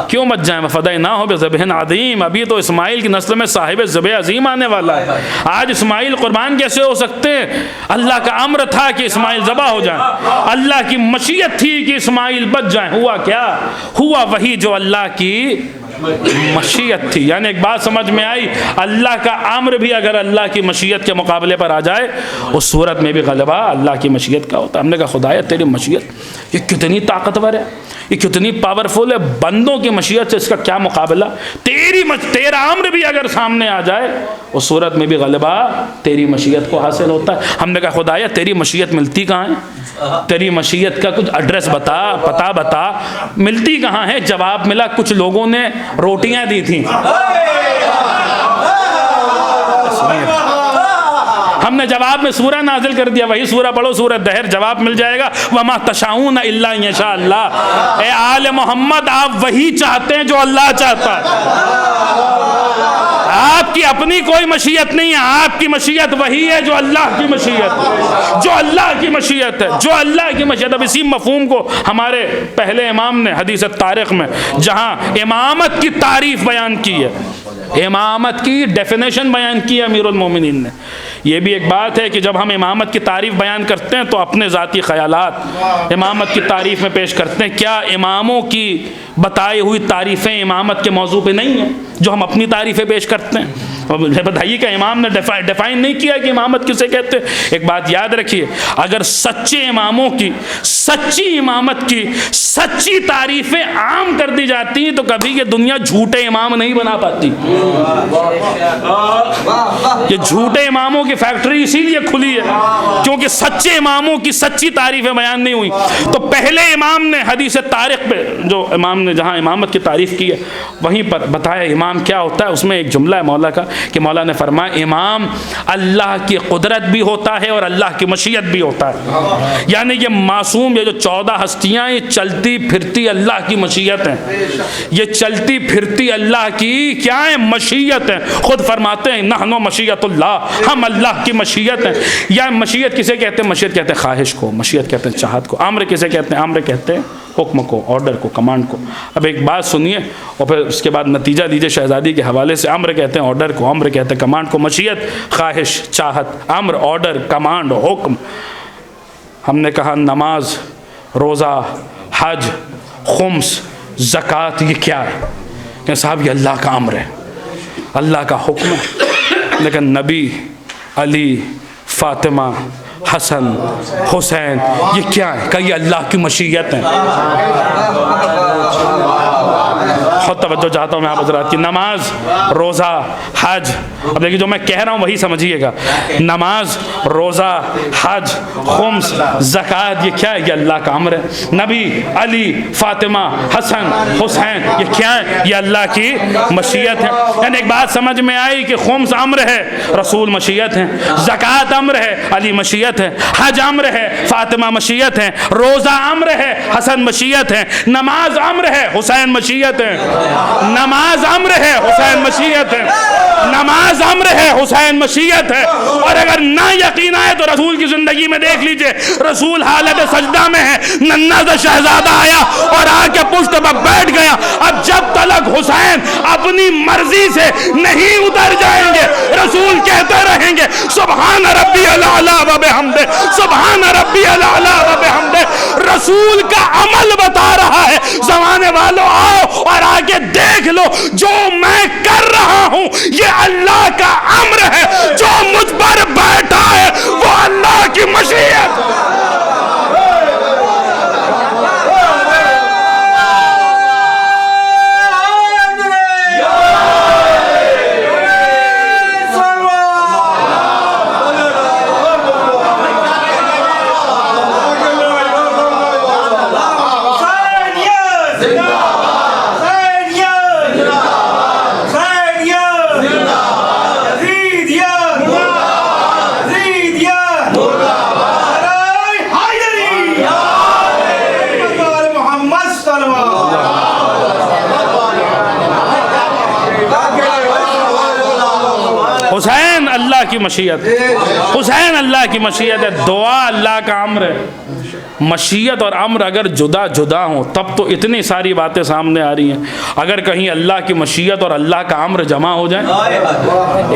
کیوں بچ جائیں؟ وَفَدَيْنَاهُ بِذِبْحٍ عَظِيمٍ. ابھی تو اسماعیل کی نسل میں صاحب ذبح عظیم آنے والا ہے. آج اسماعیل قربان کیسے ہو سکتے ہیں؟ اللہ کا امر تھا کہ اسماعیل ذبح ہو جائیں، اللہ کی مشیت تھی کہ اسماعیل بچ جائیں. ہوا کیا؟ ہوا وہی جو اللہ کی مشیت تھی. یعنی ایک بات سمجھ میں آئی، اللہ کا امر بھی اگر اللہ کی مشیت کے مقابلے پر آ جائے اس صورت میں بھی غلبہ اللہ کی مشیت کا ہوتا. ہم نے کہا خدایا تیری مشیت یہ کتنی طاقتور ہے، یہ کتنی پاورفل ہے، بندوں کی مشیت سے اس کا کیا مقابلہ. تیرا امر بھی اگر سامنے آ جائے اس صورت میں بھی غلبہ تیری مشیت کو حاصل ہوتا ہے. ہم نے کہا خدایا تیری مشیت ملتی کہاں ہے؟ تیری مشیت کا کچھ ایڈریس بتا، پتہ بتا. ملتی کہاں ہے؟ جواب ملا کچھ لوگوں نے روٹیاں دی تھیں. ہم نے جواب میں سورہ نازل کر دیا، وہی سورہ پڑھو، سورہ دہر، جواب مل جائے گا. وَمَا تَشَاءُونَ إِلَّا أَن يَشَاءَ اللَّهُ. اے آل محمد آپ وہی چاہتے ہیں جو اللہ چاہتا ہے. آپ کی اپنی کوئی مشیت نہیں ہے، آپ کی مشیت وہی ہے جو اللہ کی مشیت ہے، جو اللہ کی مشیت ہے، جو اللہ کی مشیت. اب اسی مفہوم کو ہمارے پہلے امام نے حدیث طارق میں جہاں امامت کی تعریف بیان کی ہے، امامت کی ڈیفینیشن بیان کی ہے امیر المومنین نے. یہ بھی ایک بات ہے کہ جب ہم امامت کی تعریف بیان کرتے ہیں تو اپنے ذاتی خیالات امامت کی تعریف میں پیش کرتے ہیں. کیا اماموں کی بتائی ہوئی تعریفیں امامت کے موضوع پہ نہیں ہیں جو ہم اپنی تعریفیں پیش کرتے ہیں؟ بتائیے کہ امام نے ڈیفائن نہیں کیا کہ امامت کسے کہتے ہیں. ایک بات یاد رکھیے، اگر سچے اماموں کی، سچی امامت کی سچی تعریفیں عام کر دی جاتی ہیں تو کبھی یہ دنیا جھوٹے امام نہیں بنا پاتی. یہ جھوٹے اماموں کی فیکٹری اسی لیے کھلی ہے کیونکہ سچے اماموں کی سچی تعریفیں بیان نہیں ہوئی. تو پہلے امام نے حدیث طارق پہ جو امام نے جہاں امامت کی تعریف کی ہے وہیں پر بتایا امام کیا ہوتا ہے. اس میں ایک جملہ ہے مولا کا کہ مولا نے فرمایا امام اللہ کی قدرت بھی ہوتا ہے اور اللہ کی مشیت بھی ہوتا ہے. یعنی یہ معصوم، یہ جو 14 ہستیاں یہ چلتی پھرتی اللہ کی مشیت ہیں، یہ چلتی پھرتی اللہ کی کیا ہے؟ مشیت ہے. خود فرماتے ہیں نحن مشیت اللہ، ہم اللہ کی مشیت ہیں. یا مشیت کسے کہتے ہیں؟ مشیت کہتے ہیں خواہش کو، مشیت کہتے ہیں چاہت کو. امر کسے کہتے ہیں؟ امر کہتے ہیں حکم کو، آرڈر کو، کمانڈ کو. اب ایک بات سنیے اور پھر اس کے بعد نتیجہ دیجیے شہزادی کے حوالے سے. امر کہتے ہیں آرڈر کو، امر کہتے ہیں کمانڈ کو. مشیت خواہش، چاہت، امر، آرڈر، کمانڈ، حکم. ہم نے کہا نماز، روزہ، حج، خمس، زکوٰۃ یہ کیا ہے؟ کہ صاحب یہ اللہ کا امر ہے، اللہ کا حکم ہے. لیکن نبی، علی، فاطمہ، حسن، حسین یہ کیا ہے؟ کہ یہ اللہ کی مشیت ہے. خود توجہ چاہتا ہوں میں آپ حضرات کی. نماز، روزہ، حج. اب دیکھیے جو میں کہہ رہا ہوں وہی سمجھیے گا. نماز، روزہ، حج، خمس، زکوٰۃ یہ کیا ہے؟ یہ اللہ کا امر ہے. نبی، علی، فاطمہ، حسن، حسین یہ کیا ہے؟ یہ اللہ کی مشیت ہے. یعنی ایک بات سمجھ میں آئی کہ خمس امر ہے، رسول مشیت ہے. زکوٰۃ امر ہے، علی مشیت ہے. حج امر ہے، فاطمہ مشیت ہے. روزہ امر ہے، حسن مشیت ہے. نماز امر ہے، حسین مشیت ہے. نماز امر ہے، حسین مشیت ہے. نماز امر ہے، حسین مشیت ہے. اور اگر نہ یقین آئے تو رسول کی زندگی میں دیکھ لیجئے، رسول حالت سجدہ میں ہے، ننھا سا شہزادہ آیا اور آ کے پشت پر بیٹھ گیا. اب جب تلک حسین اپنی مرضی سے نہیں اتر جائیں گے رسول کہتے رہیں گے سبحان ربی الاعلی و بحمدہ، سبحان ربی الاعلی و بحمدہ. رسول کا عمل بتا رہا ہے زمانے والوں آؤ اور آگے دیکھ لو جو میں کر رہا ہوں یہ اللہ کا امر ہے، جو مجھ پر بیٹھا ہے وہ اللہ کی مشیت. حسین اللہ کی مشیت، حسین اللہ کی مشیت ہے، دعا اللہ کا امر ہے۔ مشیت اور امر اگر جدا جدا ہوں تب تو اتنی ساری باتیں سامنے آ رہی ہیں۔ اگر کہیں اللہ کی مشیت اور اللہ کا امر جمع ہو جائیں،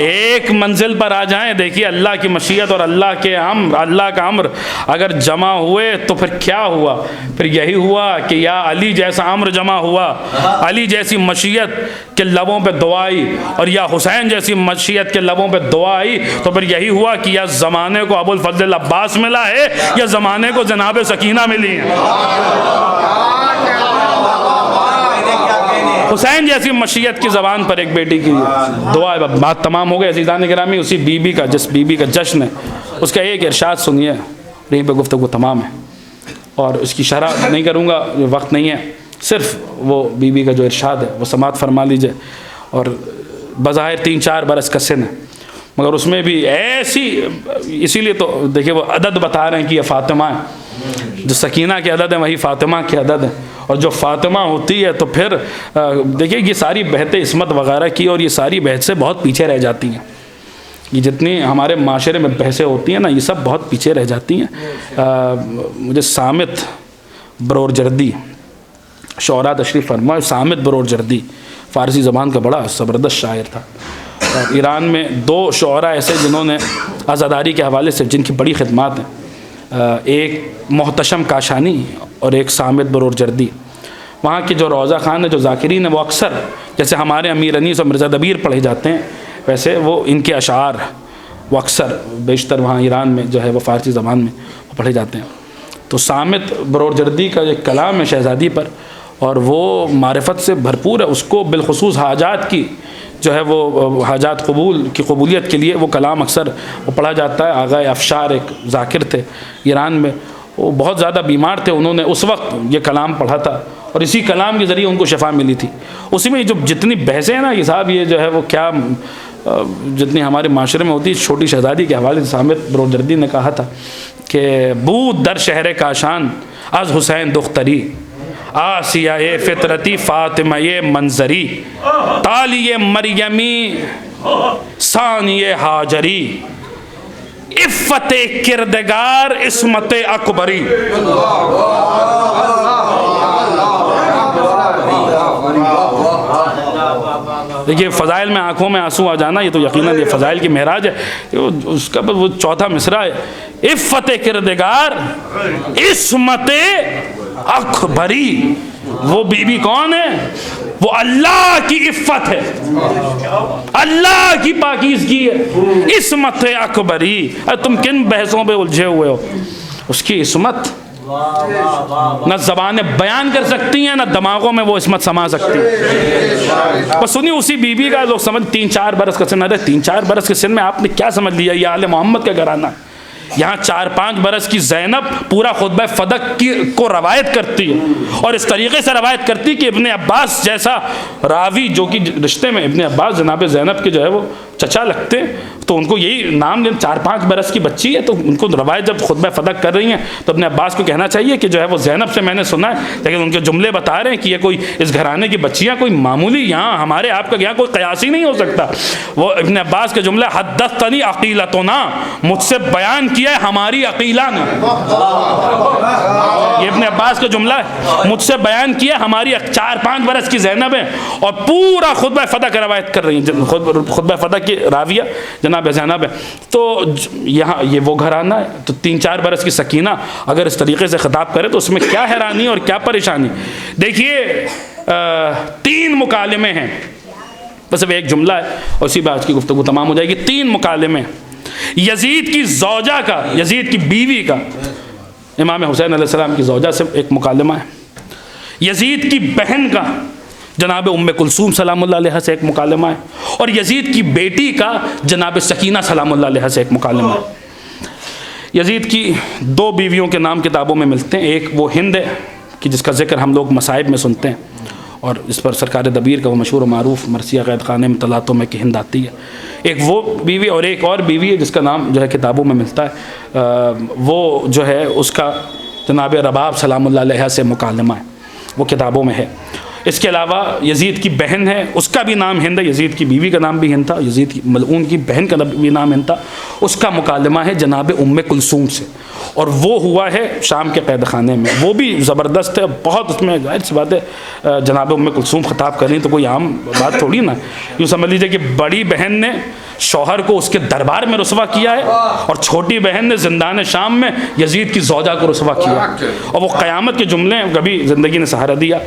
ایک منزل پر آ جائیں، دیکھیے اللہ کی مشیت اور اللہ کا امر اگر جمع ہوئے تو پھر کیا ہوا؟ پھر یہی ہوا کہ یا علی جیسا امر جمع ہوا، علی جیسی مشیت کے لبوں پہ دعا آئی، اور یا حسین جیسی مشیت کے لبوں پہ دعا آئی، تو پھر یہی ہوا کہ یا زمانے کو ابو الفضل عباس ملا ہے یا زمانے کو جناب سکینہ ملی ہیں۔ حسین جیسی مشیت کی زبان پر ایک بیٹی کی دعا ہے۔ بات تمام ہو گئی عزیزان گرامی، اسی بی بی کا جس بی بی کا جشن ہے اس کا ایک ارشاد سنیے، یہیں پہ گفتگو تمام ہے، اور اس کی شرح نہیں کروں گا، وقت نہیں ہے، صرف وہ بی بی کا جو ارشاد ہے وہ سماعت فرما لیجئے۔ اور بظاہر 3-4 برس کا سن ہے، مگر اس میں بھی ایسی، اسی لیے تو دیکھیں وہ عدد بتا رہے ہیں کہ یہ فاطمہ ہے، جو سکینہ کے عدد ہے وہی فاطمہ کے عدد ہے، اور جو فاطمہ ہوتی ہے تو پھر دیکھیں یہ ساری بہتیں عصمت وغیرہ کی، اور یہ ساری بحث سے بہت پیچھے رہ جاتی ہیں۔ یہ جتنی ہمارے معاشرے میں بحثیں ہوتی ہیں نا، یہ سب بہت پیچھے رہ جاتی ہیں۔ مجھے صامت برور جردی شعراء تشریف فرمائے، صامت برور جردی فارسی زبان کا بڑا زبردست شاعر تھا، اور ایران میں 2 شعراء ایسے جنہوں نے عزاداری کے حوالے سے جن کی بڑی خدمات ہیں، ایک محتشم کاشانی اور ایک صامت برور جردی۔ وہاں کے جو روضہ خان ہیں، جو ذاکرین ہیں، وہ اکثر جیسے ہمارے امیر انیس اور مرزا دبیر پڑھے جاتے ہیں، ویسے وہ ان کے اشعار وہ اکثر بیشتر وہاں ایران میں جو ہے وہ فارسی زبان میں وہ پڑھے جاتے ہیں۔ تو صامت برور جردی کا ایک کلام ہے شہزادی پر، اور وہ معرفت سے بھرپور ہے، اس کو بالخصوص حاجات کی جو ہے وہ حاجات کی قبولیت کے لیے وہ کلام اکثر وہ پڑھا جاتا ہے۔ آغا افشار ایک ذاکر تھے ایران میں، وہ بہت زیادہ بیمار تھے، انہوں نے اس وقت یہ کلام پڑھا تھا، اور اسی کلام کے ذریعے ان کو شفا ملی تھی۔ اسی میں جو جتنی بحثیں ہیں نا یہ صاحب، یہ جو ہے وہ کیا جتنی ہمارے معاشرے میں ہوتی ہے، چھوٹی شہزادی کے حوالے سے صامت برور جردی نے کہا تھا کہ بود در شہر کاشان از حسین دختری، آسیہ فطرتی فاطمہ منظری، تالی مریمی ثانی ہاجری، عفت کردگار عصمت اکبری۔ دیکھیے فضائل میں آنکھوں میں آنسو آ جانا، یہ تو یقیناً یہ فضائل کی معراج ہے۔ اس کا وہ چوتھا مصرع ہے، عفت کردگار عصمت اکبری۔ وہ بی بی کون ہے؟ وہ اللہ کی عفت ہے، اللہ کی پاکیزگی ہے، عصمت اکبری۔ تم کن بحثوں پہ الجھے ہوئے ہو؟ اس کی عصمت نہ زبانیں بیان کر سکتی ہیں، نہ دماغوں میں وہ عصمت سما سکتی ہے۔ بس سنی اسی بی بی کا لوگ سمجھ 3-4 برس کا سن ہے، 3-4 برس کے سن میں آپ نے کیا سمجھ لیا یہ آل محمد کا گھرانہ ہے؟ یہاں 4-5 برس کی زینب پورا خطبہ فدق کو روایت کرتی ہے، اور اس طریقے سے روایت کرتی کہ ابن عباس جیسا راوی، جو کہ رشتے میں ابن عباس جناب زینب کے جو ہے وہ چچا لگتے ہیں، تو ان کو یہی نام لیں، 4-5 برس کی بچی ہے، تو ان کو روایت جب خطبہ فدق کر رہی ہیں تو ابن عباس کو کہنا چاہیے کہ جو ہے وہ زینب سے میں نے سنا ہے، لیکن ان کے جملے بتا رہے ہیں کہ یہ کوئی اس گھرانے کی بچیاں کوئی معمولی، یہاں ہمارے آپ کا یہاں کوئی قیاس ہی نہیں ہو سکتا۔ وہ ابن عباس کے جملے، حدثتنی عقیلتنا، مجھ سے بیان کیا ہے ہماری عقیلہ نے، یہ ابن عباس کا جملہ ہے، مجھ سے بیان کیا ہماری 4-5 برس کی زینب ہے، اور پورا خطبہ فدق روایت کر رہی ہیں، خطبہ فدق کی راویہ جناب زینب ہے۔ تو یہاں یہ وہ گھرانہ ہے، تو 3-4 برس کی سکینہ اگر اس طریقے سے خطاب کرے تو اس میں کیا حیرانی اور کیا پریشانی۔ دیکھیے 3 مکالمے ہیں، بس اب ایک جملہ ہے اور اسی بات کی گفتگو تمام ہو جائے گی۔ 3 مکالمے یزید کی زوجہ کا، یزید کی بیوی کا، امام حسین علیہ السلام کی زوجہ سے ایک مکالمہ ہے، یزید کی بہن کا جناب ام کلثوم سلام اللہ علیہ سے ایک مکالمہ ہے، اور یزید کی بیٹی کا جناب سکینہ سلام اللہ علیہ سے ایک مکالمہ ہے۔ یزید کی 2 بیویوں کے نام کتابوں میں ملتے ہیں، ایک وہ ہند ہے کہ جس کا ذکر ہم لوگ مصائب میں سنتے ہیں، اور اس پر سرکار دبیر کا وہ مشہور و معروف مرثیہ قید خانے میں طلاتوں میں کہ ہند آتی ہے۔ ایک وہ بیوی اور ایک اور بیوی ہے جس کا نام جو ہے کتابوں میں ملتا ہے، وہ جو ہے اس کا جناب رباب سلام اللہ علیہ سے مکالمہ ہے، وہ کتابوں میں ہے۔ اس کے علاوہ یزید کی بہن ہے، اس کا بھی نام ہند ہے، یزید کی بیوی کا نام بھی ہند تھا، یزید کی ملعون کی بہن کا بھی نام ہند تھا. اس کا مکالمہ ہے جناب ام کلثوم سے، اور وہ ہوا ہے شام کے قید خانے میں. وہ بھی زبردست ہے بہت، اس میں ظاہر سی بات ہے جناب ام کلثوم خطاب کر رہی تو کوئی عام بات تھوڑی نا. یوں سمجھ لیجیے کہ بڑی بہن نے شوہر کو اس کے دربار میں رسوا کیا ہے، اور چھوٹی بہن نے زندان شام میں یزید کی زوجہ کو رسوا کیا. اور وہ قیامت کے جملے کبھی زندگی نے ساتھ دیا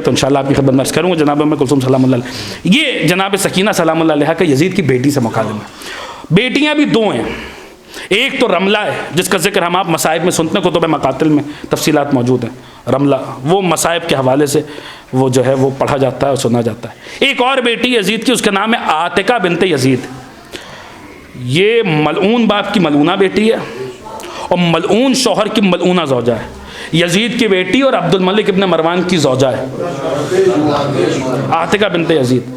تو انشاءاللہ آپ کی خدمت میں عرض کروں گا. جناب ام کلثوم سلام اللہ علیہ، یہ جناب سکینہ سلام اللہ علیہ کا یزید کی بیٹی سے مکالمہ. بیٹیاں بھی دو ہیں، ایک تو رملہ ہے جس کا ذکر ہم آپ مصائب میں سنتے ہیں، کتب مقاتل میں تفصیلات موجود ہیں. رملہ وہ مصائب کے حوالے سے وہ جو ہے وہ پڑھا جاتا ہے اور سنا جاتا ہے. ایک اور بیٹی یزید کی، اس کا نام ہے عاتکہ بنت یزید. یہ ملعون باپ کی ملعونہ بیٹی ہے، اور ملعون شوہر کی ملعونہ زوجہ ہے. یزید کی بیٹی اور عبد الملک ابن مروان کی زوجہ ہے عاتکہ بنت یزید.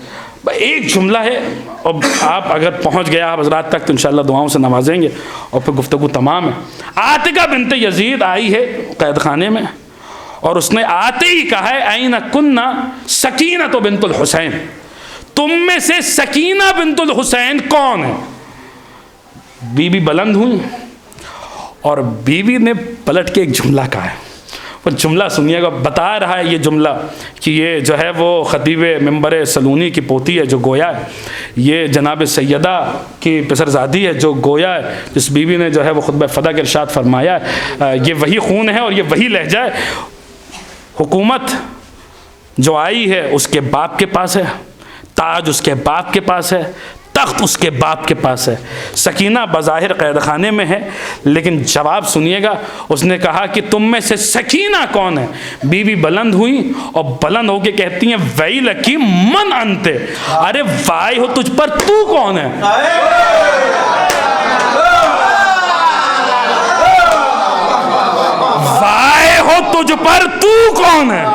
ایک جملہ ہے، اور آپ اگر پہنچ گیا آپ حضرات تک تو انشاءاللہ دعاؤں سے نوازیں گے، اور پھر گفتگو تمام ہے. عاتکہ بنت یزید آئی ہے قید خانے میں، اور اس نے آتے ہی کہا ہے این کننا سکینہ بنت الحسین، تم میں سے سکینہ بنت الحسین کون ہے؟ بی بی بلند ہوئی، اور بیوی نے پلٹ کے ایک جملہ کہا ہے. وہ جملہ سنیے گا، بتا رہا ہے یہ جملہ کہ یہ جو ہے وہ خطیب منبر سلونی کی پوتی ہے جو گویا ہے، یہ جناب سیدہ کی پسرزادی ہے جو گویا ہے، جس بیوی نے جو ہے وہ خطبہ فدا کے ارشاد فرمایا ہے. یہ وہی خون ہے اور یہ وہی لہجہ ہے. حکومت جو آئی ہے اس کے باپ کے پاس ہے، تاج اس کے باپ کے پاس ہے، تخت اس کے باپ کے پاس ہے. سکینہ بظاہر قید خانے میں ہے، لیکن جواب سنیے گا. اس نے کہا کہ تم میں سے سکینہ کون ہے؟ بیوی بلند ہوئی اور بلند ہو کے کہتی ہیں ویلکی من انت، ارے وائے ہو تجھ پر تو کون ہے؟ وائے ہو تجھ پر تو کون ہے؟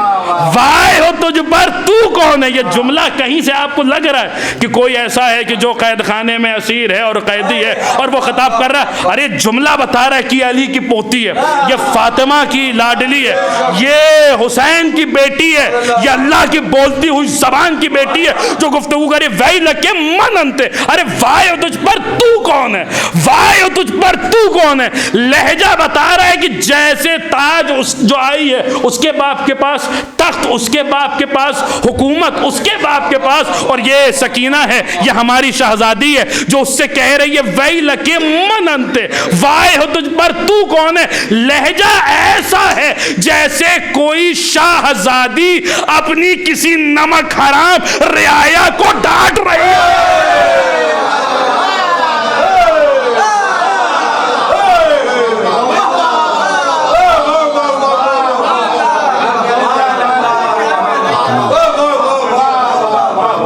وائے ہو تجھ پر تو کون ہے؟ یہ جملہ کہیں سے آپ کو لگ رہا ہے کہ کوئی ایسا ہے کہ جو قید خانے میں اسیر ہے اور قیدی ہے اور وہ خطاب کر رہا ہے؟ ارے جملہ بتا رہا ہے کہ علی کی پوتی ہے، یہ فاطمہ کی لاڈلی ہے، یہ حسین کی بیٹی ہے، یہ اللہ کی بولتی ہوئی زبان کی بیٹی ہے جو گفتگو کرے ویلک من انت، ارے وائے ہو تجھ پر تو کون ہے؟ وائے ہو تجھ پر تو کون ہے؟ لہجہ بتا رہا ہے کہ جیسے تاج جو آئی ہے اس کے باپ کے پاس، تخت اس کے باپ کے پاس، حکومت اس کے باپ کے پاس، اور یہ سکینہ ہے، یہ ہماری شہزادی ہے جو اس سے کہہ رہی ہے ویلک من انت، وائے ہو تجھ پر تو کون ہے؟ لہجہ ایسا ہے جیسے کوئی شہزادی اپنی کسی نمک حرام رعایا کو ڈانٹ رہی ہے.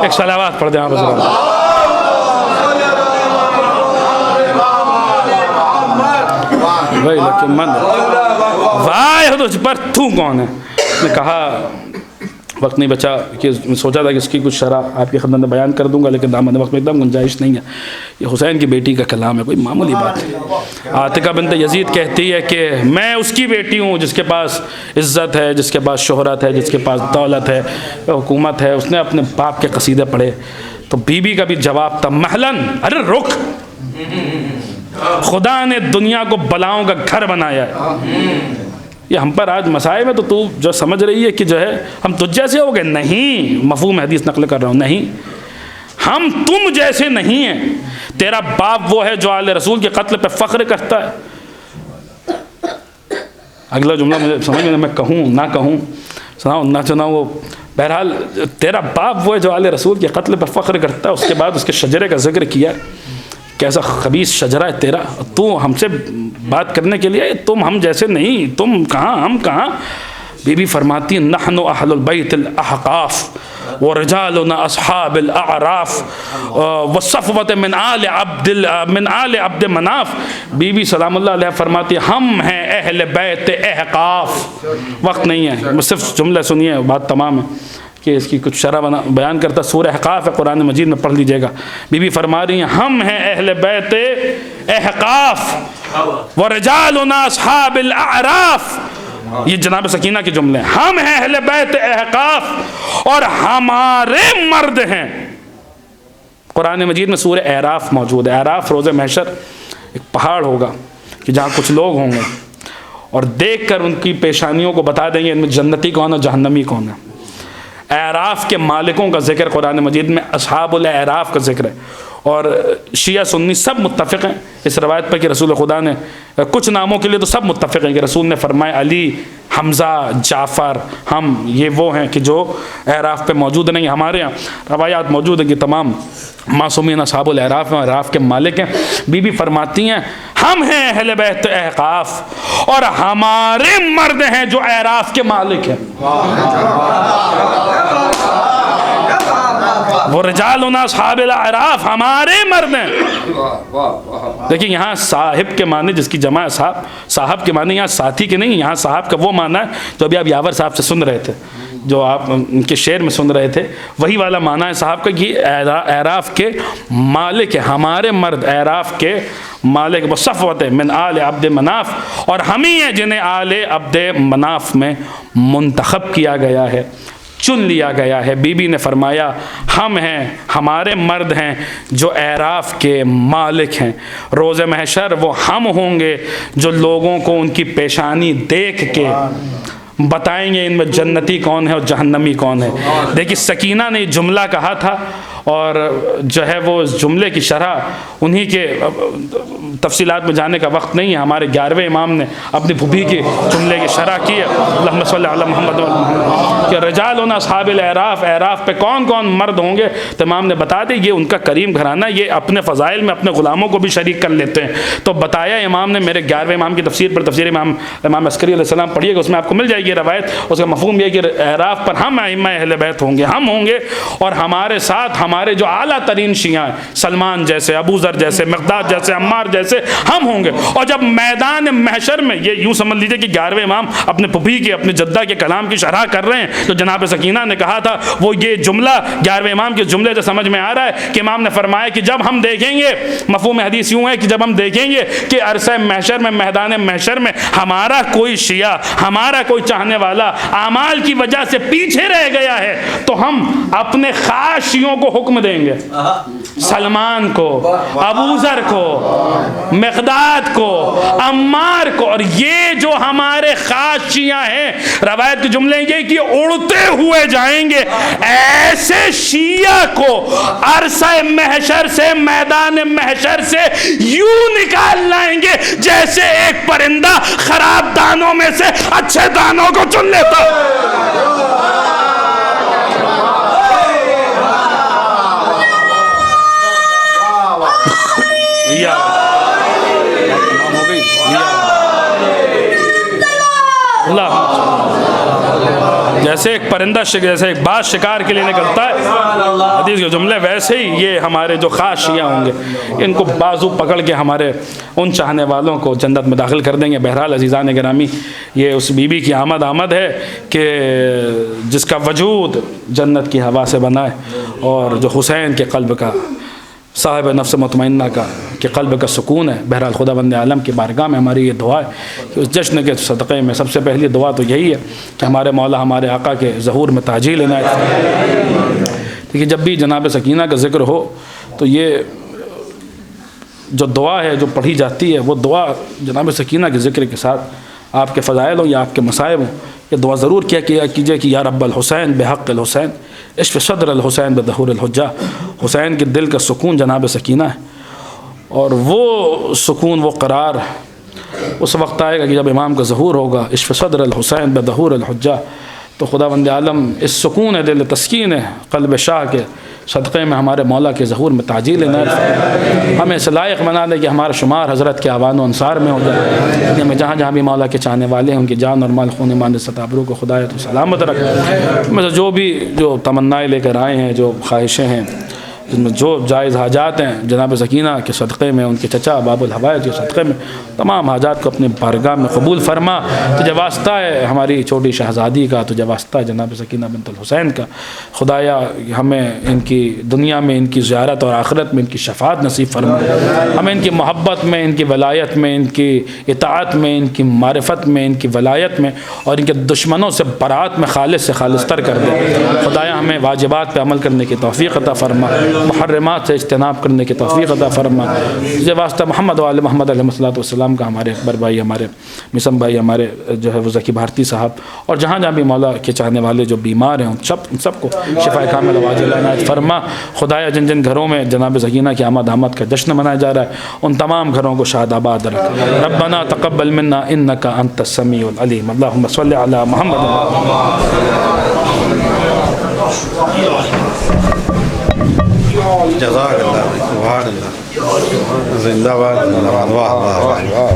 ایک صلوات پڑھ دیں آپ حضرات. وائے ہو تجھ پر تو کون ہے؟ نے کہا وقت نہیں بچا کہ سوچا تھا کہ اس کی کچھ شرح آپ کی خدمت میں بیان کر دوں گا، لیکن دامن وقت میں ایک دم گنجائش نہیں ہے. یہ حسین کی بیٹی کا کلام ہے، کوئی معمولی بات ہے. عاتکہ بنت یزید کہتی ہے کہ میں اس کی بیٹی ہوں جس کے پاس عزت ہے، جس کے پاس شہرت ہے، جس کے پاس دولت ہے، حکومت ہے. اس نے اپنے باپ کے قصیدے پڑھے تو بیوی کا بھی جواب تھا محلن، ارے رک، خدا نے دنیا کو بلاؤں کا گھر بنایا ہے. یہ ہم پر آج مسائل میں تو جو سمجھ رہی ہے کہ جو ہے ہم تجھ جیسے ہو گئے، نہیں، مفہوم حدیث نقل کر رہا ہوں، نہیں، ہم تم جیسے نہیں ہیں. تیرا باپ وہ ہے جو آل رسول کے قتل پہ فخر کرتا ہے. اگلا جملہ مجھے سمجھ میں کہوں نہ کہوں، سناؤں نہ سناؤں، وہ بہرحال تیرا باپ وہ ہے جو آل رسول کے قتل پہ فخر کرتا ہے. اس کے بعد اس کے شجرے کا ذکر کیا، کیسا خبیث شجرہ ہے تیرا، تو ہم سے بات کرنے کے لیے، تم ہم جیسے نہیں، تم کہاں ہم کہاں. بی بی فرماتی نحن اہل البیت الاحقاف ورجالنا اصحاب الاعراف والصفوۃ من آل عبد مناف. بی بی سلام اللہ علیہ فرماتی ہم ہیں اہل بیت احقاف. وقت نہیں ہے، صرف جملہ سنیے، بات تمام ہے کہ اس کی کچھ شرح بیان کرتا. سورہ احقاف ہے، قرآن مجید میں پڑھ لیجئے گا. بی بی فرما رہی ہیں ہم ہیں اہل بیت احقاف ورجالنا اصحاب الاعراف یہ جناب سکینہ کے جملے ہیں، ہم ہیں اہل بیت احقاف اور ہمارے مرد ہیں۔ قرآن مجید میں سورہ اعراف موجود ہے۔ اعراف روز محشر ایک پہاڑ ہوگا کہ جہاں کچھ لوگ ہوں گے اور دیکھ کر ان کی پیشانیوں کو بتا دیں گے ان میں جنتی کون ہے جہنمی کون ہے۔ اعراف کے مالکوں کا ذکر قرآن مجید میں اصحاب الاعراف کا ذکر ہے، اور شیعہ سنی سب متفق ہیں اس روایت پر کہ رسول خدا نے کچھ ناموں کے لیے تو سب متفق ہیں کہ رسول نے فرمایا علی، حمزہ، جعفر، ہم یہ وہ ہیں کہ جو اعراف پہ موجود نہیں۔ ہمارے یہاں روایات موجود ہیں کہ تمام معصومین اصحاب الاعراف ہیں، اعراف کے مالک ہیں۔ بی بی فرماتی ہیں ہم ہیں اہل بیت احقاف اور ہمارے مرد ہیں جو اعراف کے مالک ہیں۔ وہ رجالنا اصحاب الاعراف، ہمارے مرد ہیں۔ دیکھیں یہاں صاحب کے معنی جس کی جمع ہے صاحب کے معنی یہاں ساتھی کے نہیں، یہاں صاحب کا وہ معنی ہے جو ابھی آپ یاور صاحب سے سن رہے تھے، جو آپ ان کے شعر میں سن رہے تھے، وہی والا معنی ہے صاحب کا کہ اعراف کے مالک ہے، ہمارے مرد اعراف کے مالک۔ وصفوت من آل عبد مناف، اور ہم ہی ہیں جنہیں آل عبد مناف میں منتخب کیا گیا ہے، چن لیا گیا ہے۔ بی بی نے فرمایا ہم ہیں، ہمارے مرد ہیں جو اعراف کے مالک ہیں۔ روز محشر وہ ہم ہوں گے جو لوگوں کو ان کی پیشانی دیکھ کے بتائیں گے ان میں جنتی کون ہے اور جہنمی کون ہے۔ دیکھیے سکینہ نے یہ جملہ کہا تھا، اور جو ہے وہ اس جملے کی شرح انہی کے تفصیلات میں جانے کا وقت نہیں ہے، ہمارے 11ویں امام نے اپنی پھوپھی کے جملے کی شرح کی ہے، اللہم صلی علی محمد و محمد، کہ رجالنا اصحاب الاعراف، اعراف پہ کون کون مرد ہوں گے، تو امام نے بتا دی یہ ان کا کریم گھرانہ، یہ اپنے فضائل میں اپنے غلاموں کو بھی شریک کر لیتے ہیں۔ تو بتایا امام نے، میرے 11ویں امام کی تفسیر پر تفسیر امام عسکری علیہ السلام پڑھیے گا، اس میں آپ کو مل جائے گی روایت۔ اس کا مفہوم یہ کہ اعراف پر ہم ائمہ اہل بیت ہوں گے، ہم ہوں گے، اور ہمارے ساتھ ہمارے جو اعلیٰ ترین شیعہ ہیں، سلمان جیسے، ابو ذر جیسے، مقداد جیسے، عمار جیسے ہم ہوں گے۔ اور جب میدان محشر میں، یہ یوں سمجھ لیجئے کہ 11ویں امام اپنے پھوپھی کے، اپنے جدہ کے کلام کی شرح کر رہے ہیں، تو جناب سکینہ نے کہا تھا وہ یہ جملہ 11ویں امام کے جملے سے سمجھ میں آ رہا ہے کہ امام نے فرمایا کہ جب ہم دیکھیں گے، مفہوم حدیث یوں ہے کہ جب ہم دیکھیں گے کہ عرصہ محشر میں، میدان محشر میں ہمارا کوئی شیعہ، ہمارا کوئی چاہنے والا اعمال کی وجہ سے پیچھے رہ گیا ہے، تو ہم اپنے خاص شیعوں کو حکم دیں گے، سلمان کو، ابو ذر کو، مقداد کو، عمار کو، اور یہ جو ہمارے خاص شیعہ ہیں، روایت کے جملے یہ کہ اڑتے ہوئے جائیں گے، ایسے شیعہ کو عرصہ محشر سے، میدان محشر سے یوں نکال لائیں گے جیسے ایک پرندہ خراب دانوں میں سے اچھے دانوں کو چن لیتا۔ جیسے ایک پرندہ جیسے ایک باز شکار کے لیے نکلتا ہے، حدیث کے جملے، ویسے ہی یہ ہمارے جو خاص شیعہ ہوں گے، ان کو بازو پکڑ کے ہمارے ان چاہنے والوں کو جنت میں داخل کر دیں گے۔ بہرحال عزیزان گرامی، یہ اس بی بی کی آمد ہے کہ جس کا وجود جنت کی ہوا سے بنا ہے، اور جو حسین کے قلب کا، صاحب نفس مطمئنہ کا، کہ قلب کا سکون ہے۔ بہرحال خدا بند عالم کی بارگاہ میں ہماری یہ دعا ہے کہ اس جشن کے صدقے میں سب سے پہلی دعا تو یہی ہے کہ ہمارے مولا ہمارے آقا کے ظہور میں تعجیل عنایت فرمائے۔ دیکھیے جب بھی جناب سکینہ کا ذکر ہو تو یہ جو دعا ہے جو پڑھی جاتی ہے، وہ دعا جناب سکینہ کے ذکر کے ساتھ آپ کے فضائل ہوں یا آپ کے مصائب ہوں، یہ دعا ضرور کیا کیجئے کہ یا رب الحسین بحق الحسین اشف صدر الحسین بظہور الحجہ۔ حسین کے دل کا سکون جناب سکینہ ہے، اور وہ سکون، وہ قرار اس وقت آئے گا کہ جب امام کا ظہور ہوگا، اشف صدر الحسین بظہور الحجہ۔ تو خدا بند عالم اس سکون دل، تسکین قلب شاہ کے صدقے میں ہمارے مولا کے ظہور میں تعجیل عنایت فرمائے، ہمیں اس لائق بنا دے کہ ہمارا شمار حضرت کے آوان و انصار میں ہو جائے، ہمیں جہاں جہاں بھی مولا کے چاہنے والے ہیں ان کی جان اور مال خون ایمان ستابرو کو خدایت و سلامت رکھے۔ جو بھی جو تمنائیں لے کر آئے ہیں، جو خواہشیں ہیں جن میں جو جائز حاجات ہیں جناب سکینہ کے صدقے میں، ان کے چچا باب الحوائج کے صدقے میں تمام حاجات کو اپنے بارگاہ میں قبول فرما۔ تجھے واسطہ ہے ہماری چھوٹی شہزادی کا، تجھے واسطہ ہے جناب سکینہ بنت الحسین کا، خدایا ہمیں ان کی دنیا میں ان کی زیارت اور آخرت میں ان کی شفاعت نصیب فرما، ہمیں ان کی محبت میں، ان کی ولایت میں، ان کی اطاعت میں، ان کی معرفت میں، ان کی ولایت میں، اور ان کے دشمنوں سے برات میں خالص سے خالص تر کر دے۔ خدایا ہمیں واجبات پہ عمل کرنے کی توفیق عطا فرما، محرمات سے اجتناب کرنے کی توفیق عطا فرما۔ یہ واسطہ محمد و آل محمد علیہ السلام کا، ہمارے اکبر بھائی، ہمارے مسم بھائی، ہمارے جو ہے وہ ذکی بھارتی صاحب، اور جہاں جہاں بھی مولا کے چاہنے والے جو بیمار ہیں ان سب کو شفا کامل واجل عنایت فرما۔ خدایا جن جن گھروں میں جناب سکینہ کی آمد کا جشن منایا جا رہا ہے ان تمام گھروں کو شاد آباد رکھ۔ ربنا تقبل منا انک انت السمیع العلیم، اللہم صلی علی محمد۔ جزاک اللہ، سبحان اللہ، زندہ باد، واہ واہ واہ۔